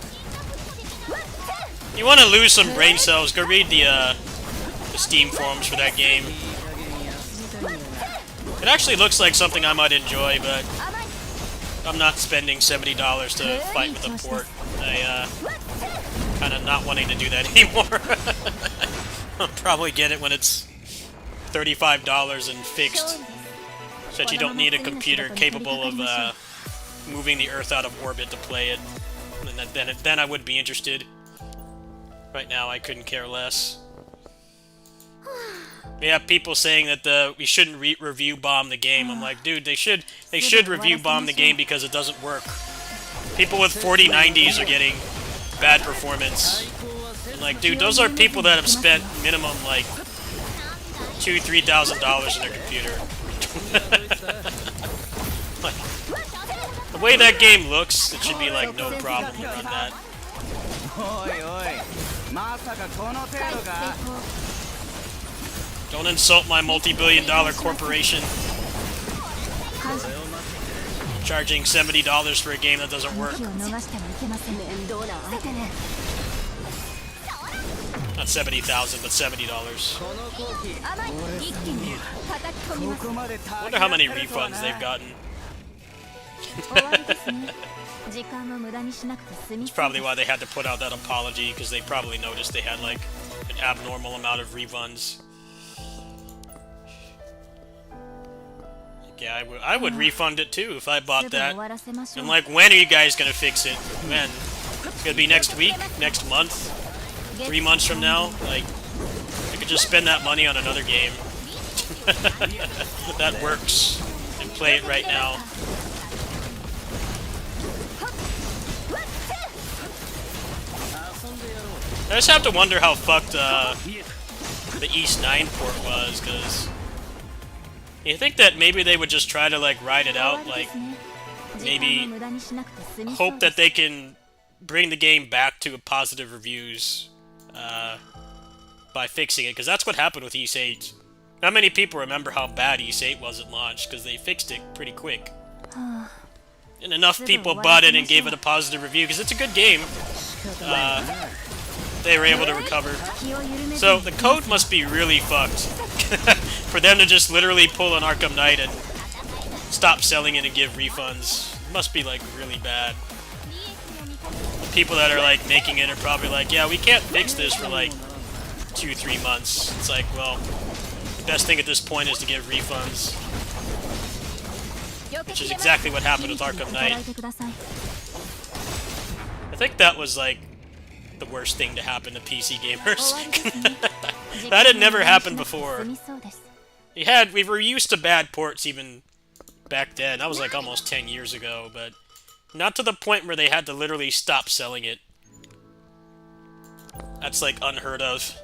You want to lose some brain cells, go read the Steam forums for that game. いい加減休みたいよ It actually looks like something I might enjoy, but 甘い I'm not spending $70 to fight with a port. I, kind of not wanting to do that anymore. I'll probably get it when it's $35 and fixed, so that you don't need a computer capable of moving the Earth out of orbit to play it. And then I would be interested. Right now, I couldn't care less. We have people saying that we shouldn't review bomb the game. I'm like, dude, they should review bomb the game because it doesn't work. People with 4090s are getting bad performance. I'm like, dude, those are people that have spent minimum like $2,000-$3,000 in their computer. Like, the way that game looks, it should be like no problem to run that. おいおいまさかこの程度か Don't insult my multi-billion-dollar corporation. Charging $70 for a game that doesn't work. 気を逃してはいけません面倒な相手ね Not 70,000, but $70. この後期甘い一気に叩き込みますここまで I wonder how many refunds they've gotten. 終わりですね時間を無駄にしなくて済み It's そう probably why they had to put out that apology, because they probably noticed they had like an abnormal amount of refunds. Yeah, I would refund it too if I す bought ぐ終 that. わらせましょう I'm like, when are you guys gonna fix it? When? It's gonna be next week? Next month? 3 months from now? Like, I could just spend that money on another game. That works. And play it right now. I just have to wonder how fucked the East 9 port was, because you think that maybe they would just try to like ride it out, like maybe hope that they can bring the game back to positive reviews by fixing it, because that's what happened with East 8. Not many people remember how bad East 8 was at launch, because they fixed it pretty quick. And enough people bought it and gave it a positive review, because it's a good game. They were able to recover. So the code must be really fucked for them to just literally pull an Arkham Knight and stop selling it and give refunds. It must be like really bad. The people that are like making it are probably like, yeah, we can't fix this for like 2-3 months. It's like, well, the best thing at this point is to give refunds, which is exactly what happened with Arkham Knight. I think that was like the worst thing to happen to PC gamers. That had never happened before. We were used to bad ports even back then. That was like almost 10 years ago, but not to the point where they had to literally stop selling it. That's like unheard of.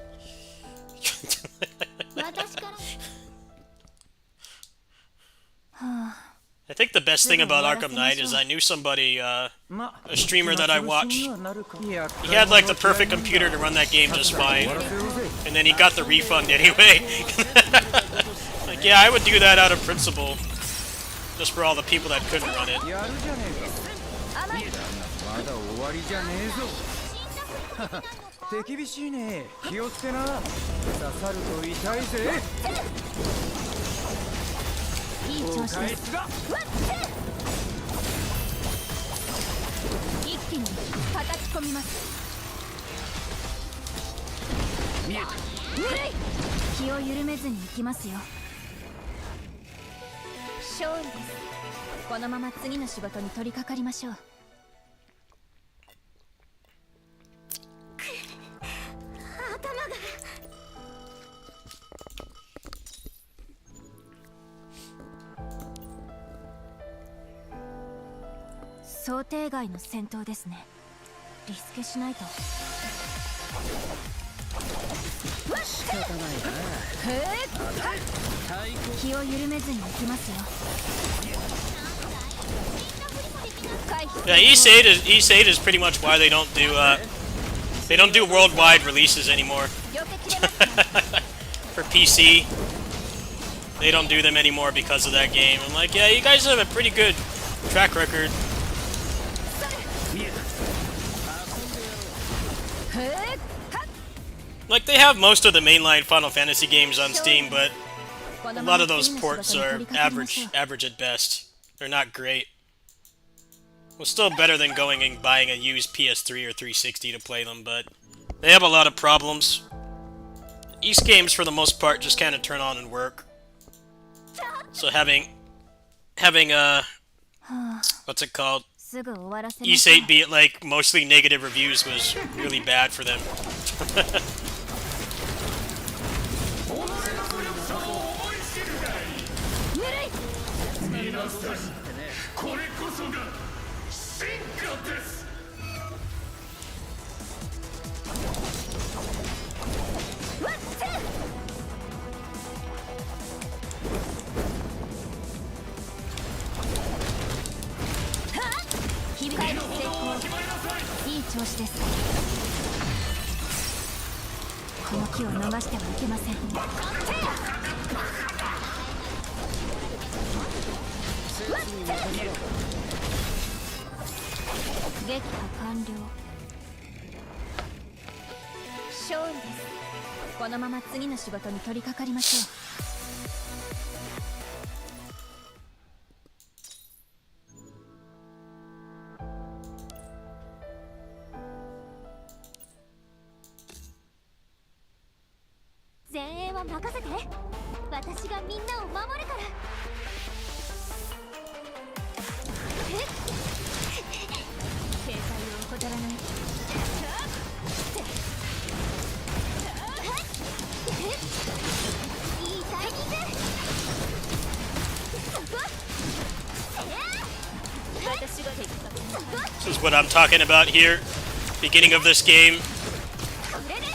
I think the best thing about Arkham Knight is I knew somebody, a streamer that I watch, he had like the perfect computer to run that game just fine, and then he got the refund anyway. Like, yeah, I would do that out of principle, just for all the people that couldn't run it. やるじゃねえかまだ終わりじゃねえぞ手厳しいね気をつけな刺さると痛いぜいい調子です返すが一気に叩き込みます見えた気を緩めずに行きますよ勝利ですこのまま次の仕事に取り掛かりましょう想定外の戦闘ですねリスケしないと仕方ないな対抗気を緩めずに行きますよ Yeah, East 8 is pretty much why they don't do worldwide releases anymore. For PC, they don't do them anymore because of that game. I'm like, yeah, you guys have a pretty good track record. Like, they have most of the mainline Final Fantasy games on Steam, but a lot of those ports are average at best. They're not great. Well, still better than going and buying a used PS3 or 360 to play them, but they have a lot of problems. East games, for the most part, just kind of turn on and work. So having what's it called? すぐ終わらせま East しょう 8 be it like mostly negative reviews was really bad for them. 皆さんこれこそが進化です切り替えの成功いい調子ですこの機を逃してはいけません撃破完了勝利ですこのまま次の仕事に取り掛かりましょう前衛は任せて私がみんなを守るから警戒を怠らないいいタイミング私が敵か This is what I'm talking about here. Beginning of this game,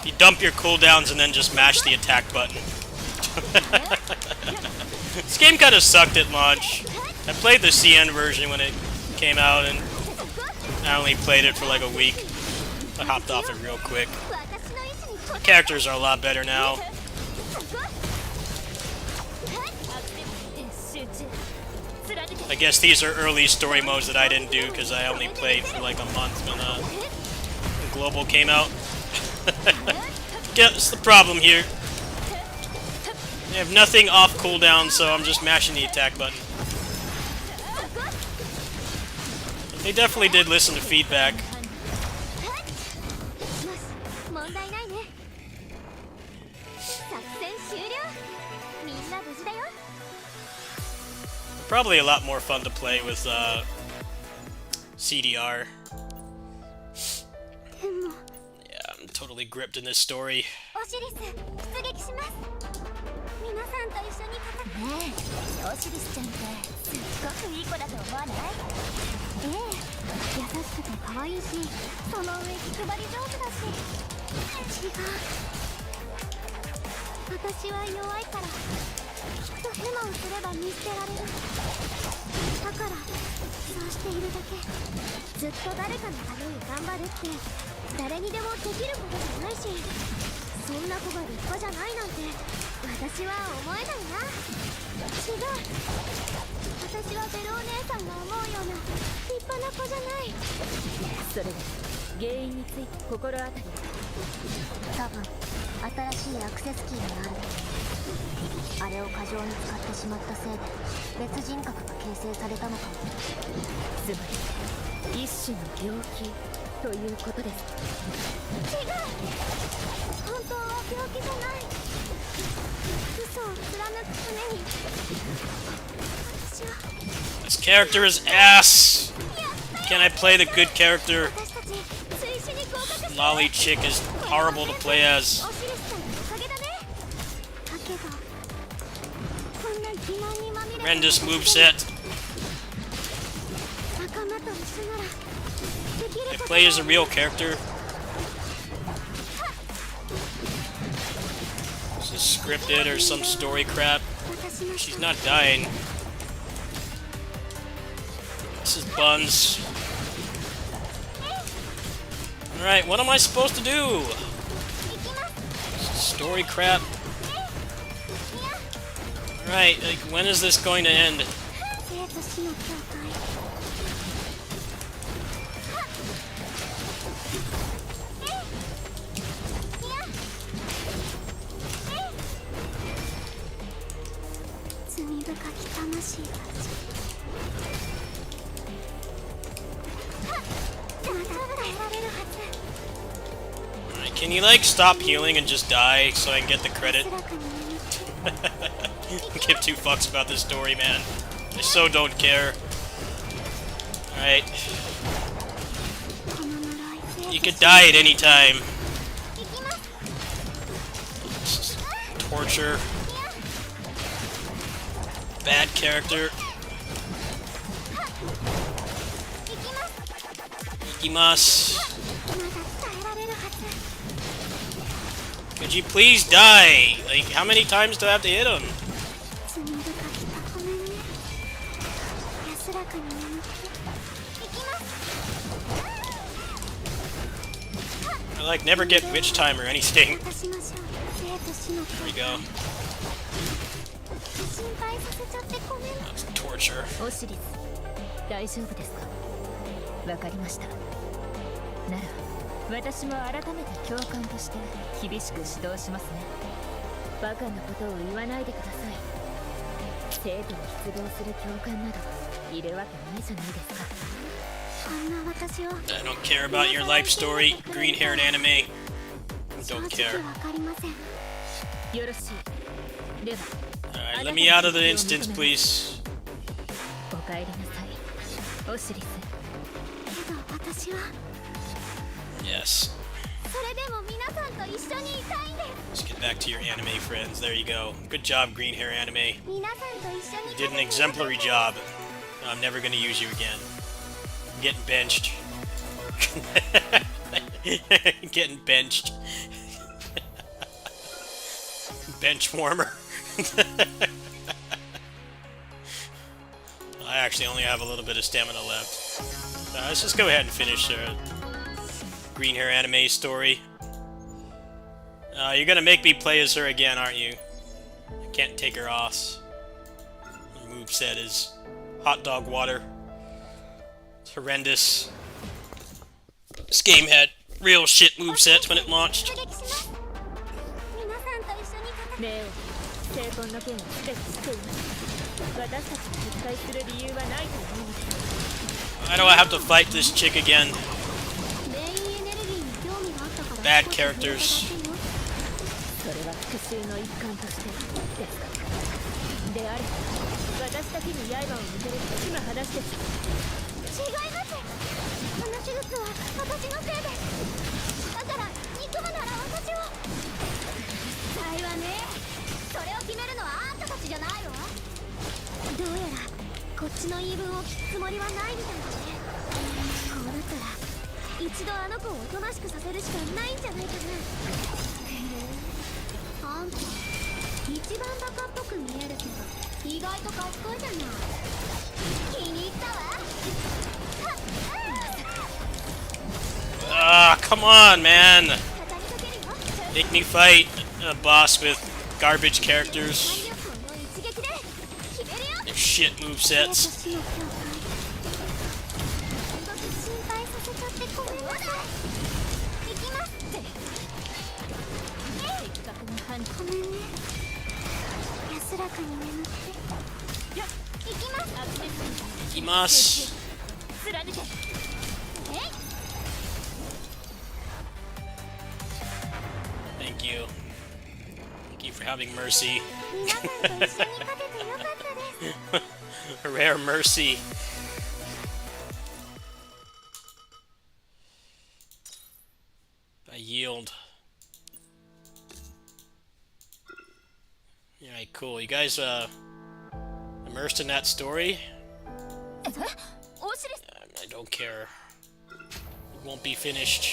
you dump your cooldowns and then just mash the attack button. This game kind of sucked at launch. I played the CN version when it came out, and I only played it for like a week. I hopped off it real quick. The characters are a lot better now. I guess these are early story modes that I didn't do because I only played for like a month when the global came out. That's the problem here. They have nothing off cooldown, so I'm just mashing the attack button. They definitely did listen to feedback. 問題ないね作戦終了みんな無事だよ Probably a lot more fun to play with CDR. Yeah, I'm totally gripped in this story. オシリス出撃します皆さんと一緒に戦うねえオシリスちゃんってすっごくいい子だと思わないええ優しくて可愛いしその上気配り上手だし違う私は弱いからきっとヘマをすれば見捨てられる。だからそうしているだけ。ずっと誰かのために頑張るって誰にでもできることじゃないし、そんな子が立派じゃないなんて私は思えないな。違う、私はベルお姉さんが思うような立派な子じゃない。それで原因について心当たり多分新しいアクセスキーがある。あれを過剰に使ってしまったせいで別人格が形成されたのかも。つまり一種の病気ということです。違う、本当は病気じゃない。嘘を貫くために私は This character is ass. Can I play the good character? 私たち追試に合格したね。 Lolly chick is horrible to play as. オシリスさんのおかげだね。だけどこんな疑問にまみれた Horrendous moveset. 仲間と一緒ならできる I こと play as a real character. Is this scripted or some story crap? 私の She's not dying. This is Buns. Alright, what am I supposed to do? 行きます。 Story crap. Alright, like, when is this going to end? 生と死の境界。罪深き魂たち。まだ耐えられるはず。 Alright, can you, like, stop healing and just die so I can get the credit? 安らかに眠って Give two fucks about this story, man. I so don't care. Alright, この呪い。 you could die at any time. 行きます。 Torture. Bad character. 行きます。 Ikimasu. まだ耐えられるはず。 Could you please die? Like, how many times do I have to hit him? 罪深きたごめんね。安らかに眠って行きます。 I, like, never get witch time or anything. 渡しましょう。生と死の境 There we 界。 go. 心配させちゃってごめん。 That's torture. オシリス、大丈夫ですか？わかりました。なら私も改めて教官として厳しく指導しますね。バカなことを言わないでください。生徒に失望する教官などいるわけないじゃないですか。そんな私を I don't care about your life story, green haired anime. 正 Don't 直 care. わかりません。よろしい。では Alright, let me out of the instance, please. お帰りなさい、オシリス。けど私は Yes. それでも皆さんと一緒にいたいんです。 Let's get back to your anime friends. There you go. Good job, green hair anime. 皆さんと一緒に You did an exemplary job. I'm never gonna use you again. Getting benched. Getting benched. Bench warmer. I actually only have a little bit of stamina left. Let's just go ahead and finish green hair anime story. You're gonna make me play as her again, aren't you? I can't take her off. Her moveset is hot dog water. It's horrendous. This game had real shit movesets when it launched. 出撃します。皆さんと一緒に戦ネオ、成婚の件はすでに知っています。私たちが撤回する理由はないと思うのです。 Why do I have to fight this chick again? メインエネルギーに興味があったから Bad characters. それは復讐の一環としてですか？であれば私だけに刃を向ける好きな話です。違います。この手術は私のせいです。だから憎むなら私を。ないわね。それを決めるのはあんたたちじゃないわ。どうやらこっちの言い分を聞くつもりはないみたいだね。こうなったら一度あの子をおとなしくさせるしかないんじゃないかな。あんた一番バカっぽく見えるけど意外とかっこいいじゃない。気に入ったわ。 Ah, come on, man! Make me fight a boss with garbage characters. Their shit movesets. ごめんね。安らかに眠って。行きます。いきます。貫け。Thank you. Thank you for having mercy. 皆さんと一緒に勝ててよかったです。 A rare mercy. I yield. Alright, cool. You guys, immersed in that story? I don't care. It won't be finished.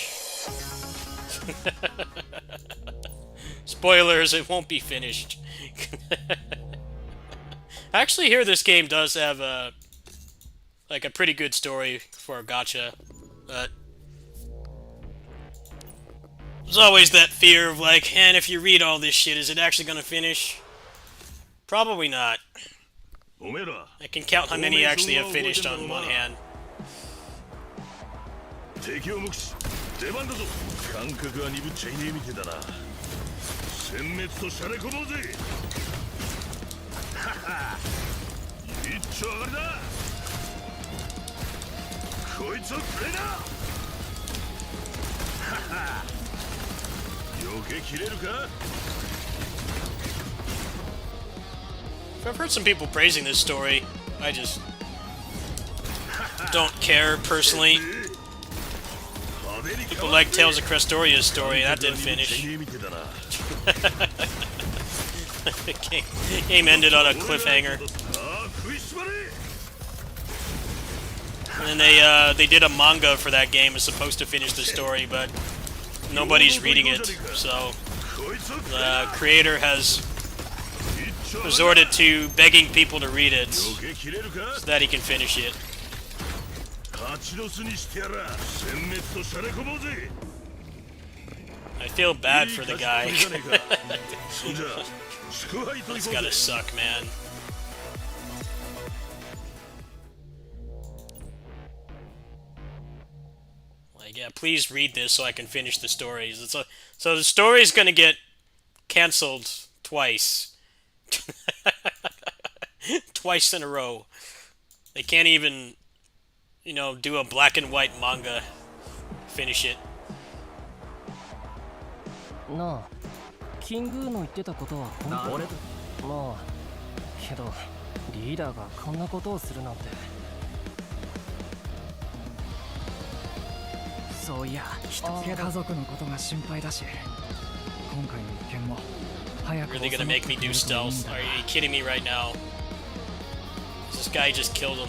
Spoilers, it won't be finished. I actually hear this game does have a pretty good story for a gacha, but there's always that fear of like, and if you read all this shit, is it actually gonna finish? Probably not. I can count how many actually have finished on one hand. 敵を目視出番だぞ。感覚は鈍っちゃいねえみてえだな。殲滅としゃれ込もうぜ。はは一丁上がりだ。こいつをくれな。はは避けきれるか。 I've heard some people praising this story. I just don't care personally. People like Tales of Crestoria's story, that didn't finish. The game ended on a cliffhanger. And then they did a manga for that game. It's supposed to finish the story, but nobody's reading it. So the creator has resorted to begging people to read it so that he can finish it. I feel bad for the guy. That's gotta suck, man. Like, yeah, please read this so I can finish the stories. So the story's gonna get cancelled twice. Twice in a row. They can't even, you know, do a black and white manga. Finish it. なあ、キングーの言ってたことは本当？まあ、けどリーダーがこんなことをするなんて。そういや、家族のことが心配だし、今回の一件も早く。 Really gonna make me do stealth? Are you kidding me right now? This guy just killed him.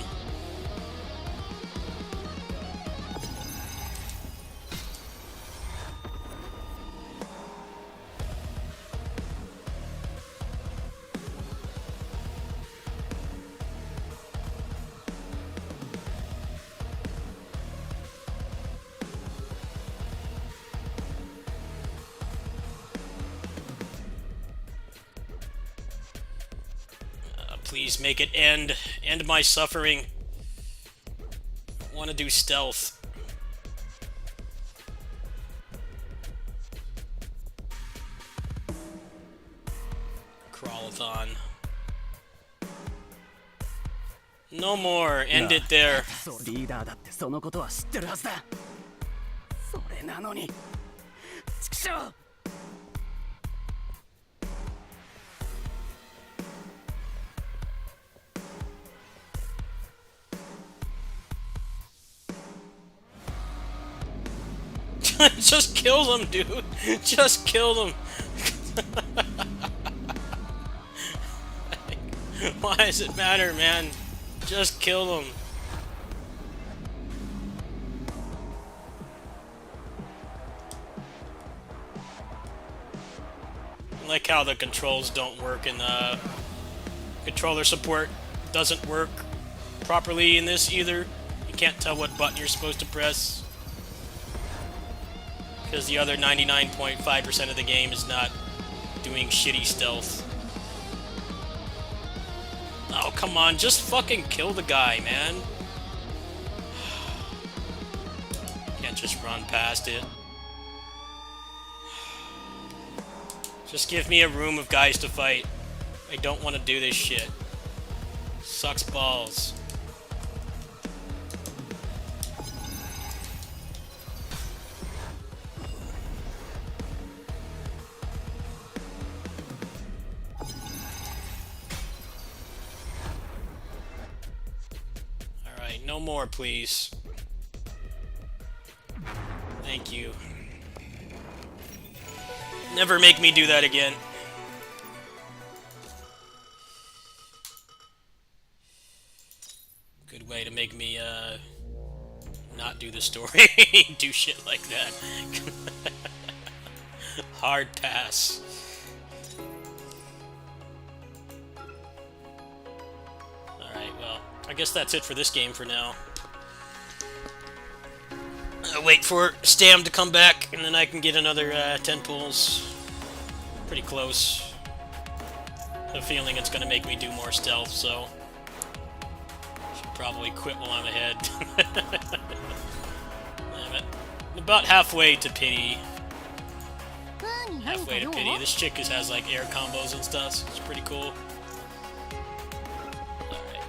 Please make it end. End my suffering. I want to do stealth. Crawlathon. No more. End it there. リーダーだってそのことは知ってるはずだ。それなのに、畜生！ Just kill them, dude. Just kill them. Why does it matter, man? Just kill them. like how the controls don't work in the controller support doesn't work properly in this either. You can't tell what button you're supposed to press because the other 99.5% of the game is not doing shitty stealth. Oh, come on, just fucking kill the guy, man. Can't just run past it. Just give me a room of guys to fight. I don't want to do this shit. Sucks balls. Alright, no more, please. Thank you. Never make me do that again. Good way to make me, not do the story. Do shit like that. Hard pass. Alright, well, I guess that's it for this game for now. Wait for Stam to come back, and then I can get another 10 pulls. Pretty close. I have a feeling it's going to make me do more stealth, so should probably quit while I'm ahead. I'm about halfway to pity. Halfway to pity. This chick has like air combos and stuff, so it's pretty cool. Alright.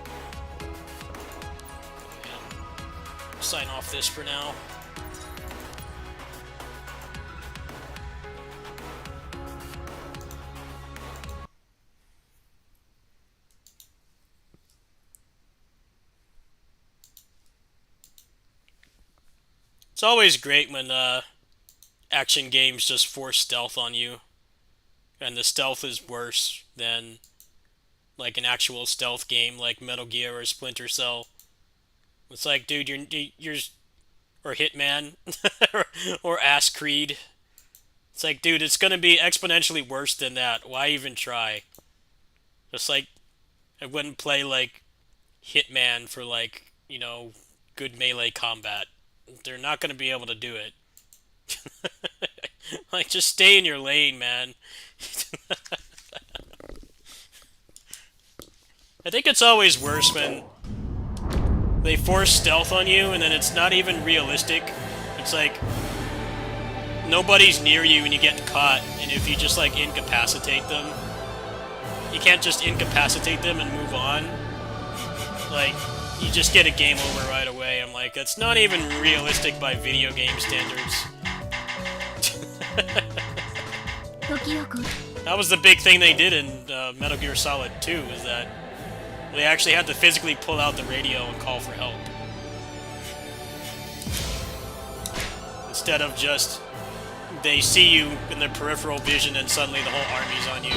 Sign off this for now. It's always great when action games just force stealth on you, and the stealth is worse than like an actual stealth game like Metal Gear or Splinter Cell. It's like, dude, you're or Hitman or Ass Creed. It's like, dude, it's gonna be exponentially worse than that. Why even try? Just like, I wouldn't play like Hitman for like, you know, good melee combat. They're not going to be able to do it. Like, just stay in your lane, man. I think it's always worse when they force stealth on you and then it's not even realistic. It's like, nobody's near you and you get caught, and if you just, like, incapacitate them, you can't just incapacitate them and move on. Like, you just get a game over right away. I'm like, that's not even realistic by video game standards. That was the big thing they did in Metal Gear Solid 2, is that they actually had to physically pull out the radio and call for help. Instead of just, they see you in their peripheral vision and suddenly the whole army's on you.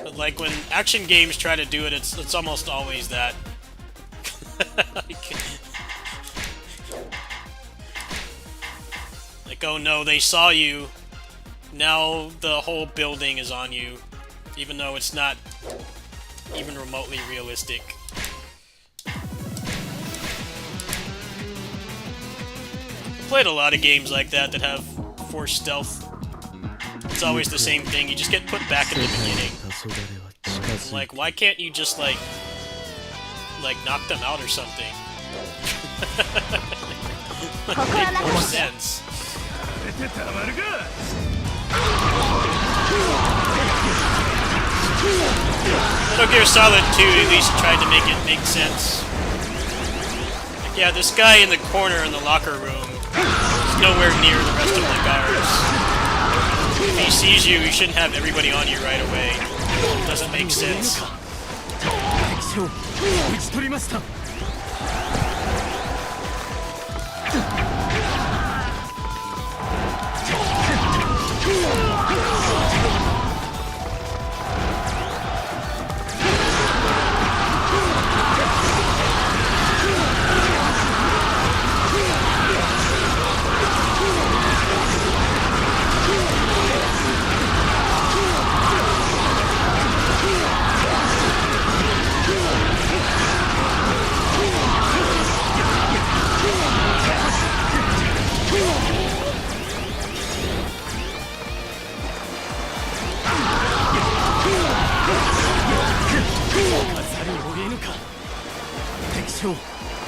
But like when action games try to do it, it's almost always that. Like, oh no, they saw you. Now the whole building is on you, even though it's not even remotely realistic. I've played a lot of games like that that have forced stealth. It's always the same thing. You just get put back in the beginning. I'm like, why can't you just like knock them out or something? Make more sense. Metal Gear Solid 2 at least tried to make it make sense. Like, yeah, this guy in the corner in the locker room is nowhere near the rest of the guards. If he sees you, you shouldn't have everybody on you right away. It doesn't make sense.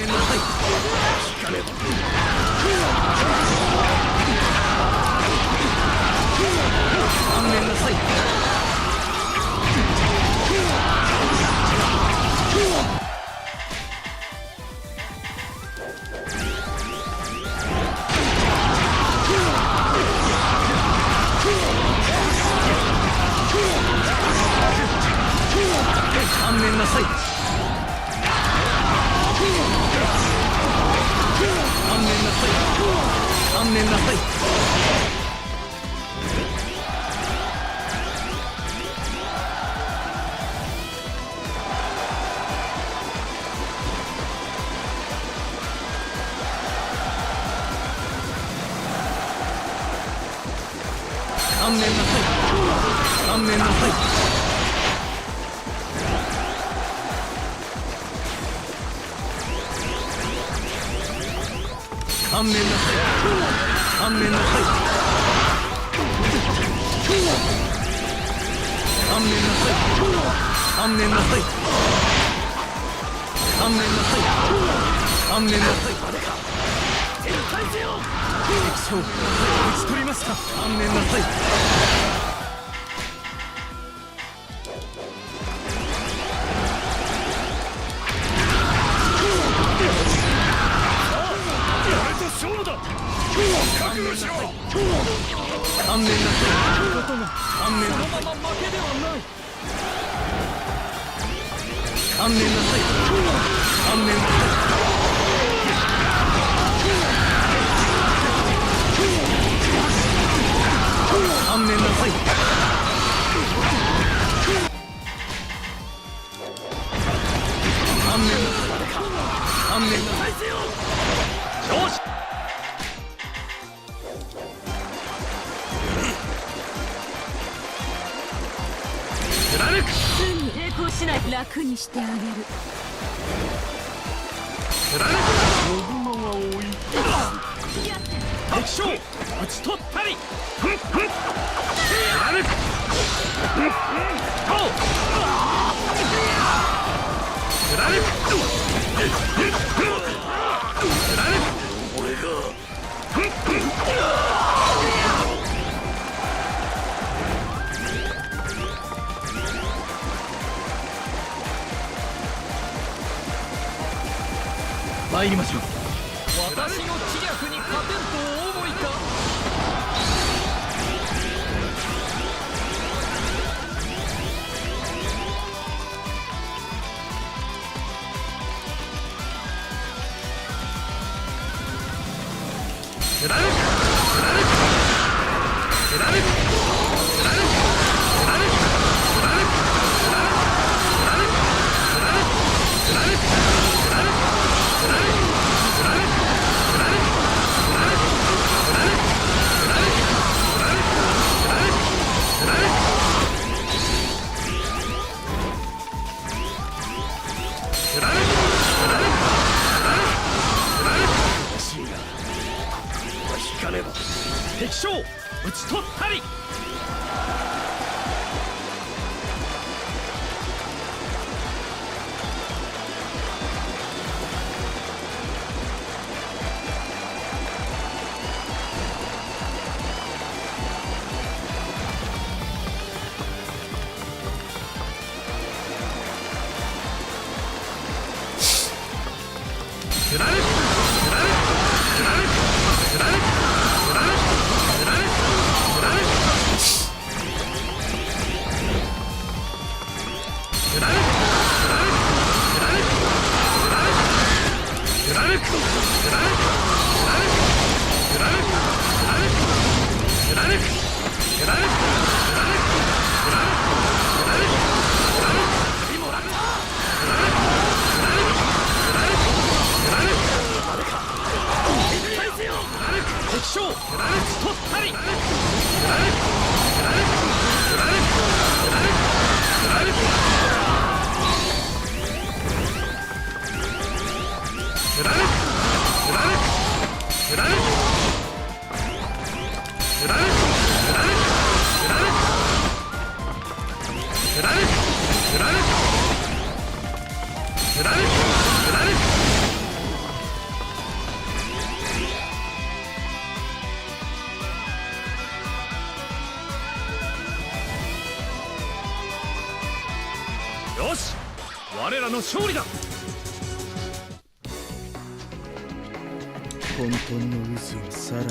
念なさい。聞かねば。観念なさい。なさい。観念なさい。観念なさい。観念なさい。観念なさい。観念なさい。観念なさい。観念なさい。観念なさい。観念なさい。観念なさい。敵将討ち取りました。観念なさい。勝負だ。覚悟しろ。観念なさい。観念なさい。このまま負けではない。観念なさい。観念なさい。観念なさい。観念なさい。観念なさい。よし。すぐに抵抗しない。楽にしてあげる。敵将討ち取ったり。参りましょう。私の知略に勝てるとお思いか。敵将討ち取ったり。敵将討ち取ったり。よし、我らの勝利だ。本当の渦をさらに。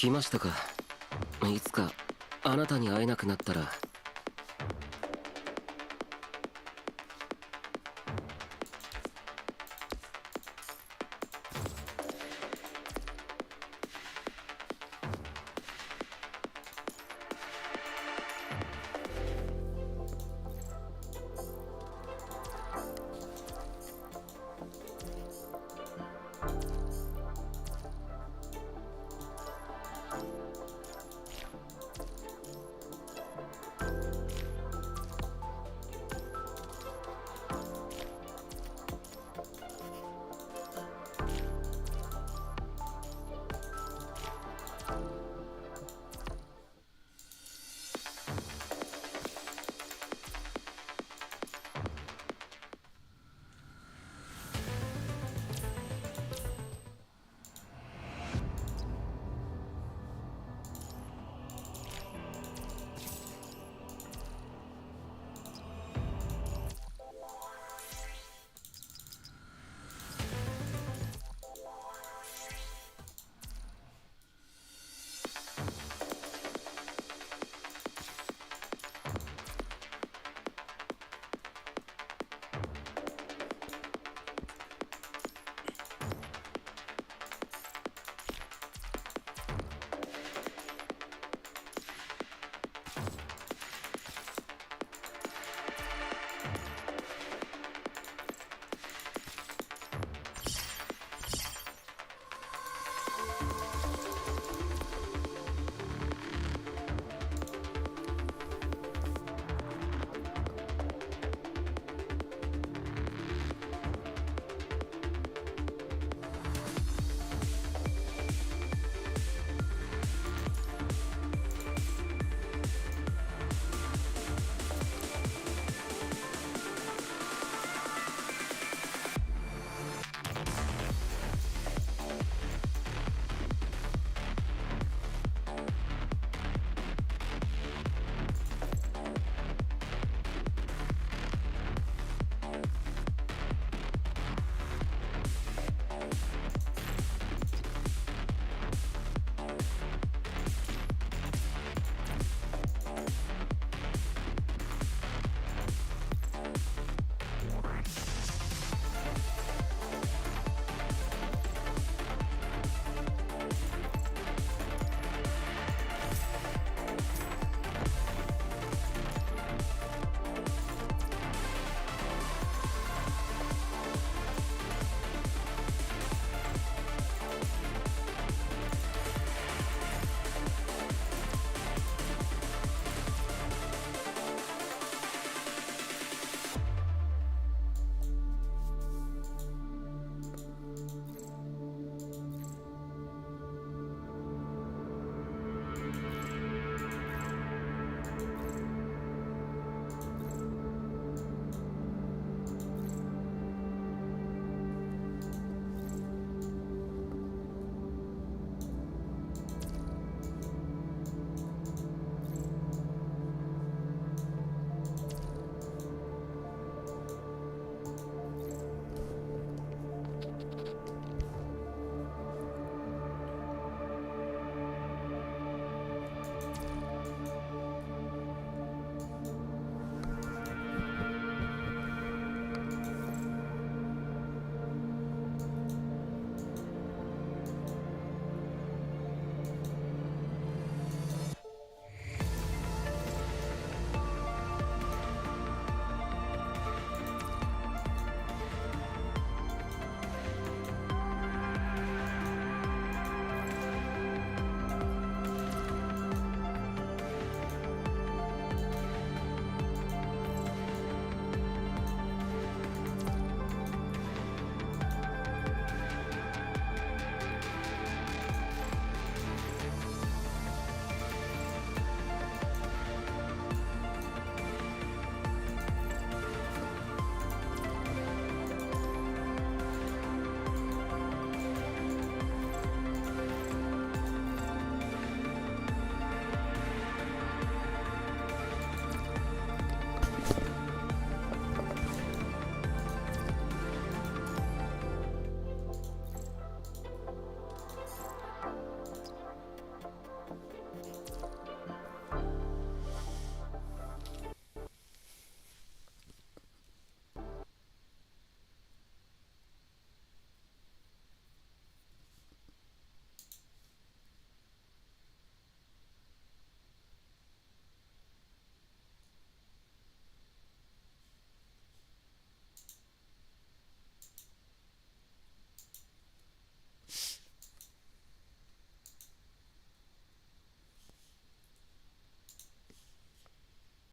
来ましたか。いつかあなたに会えなくなったら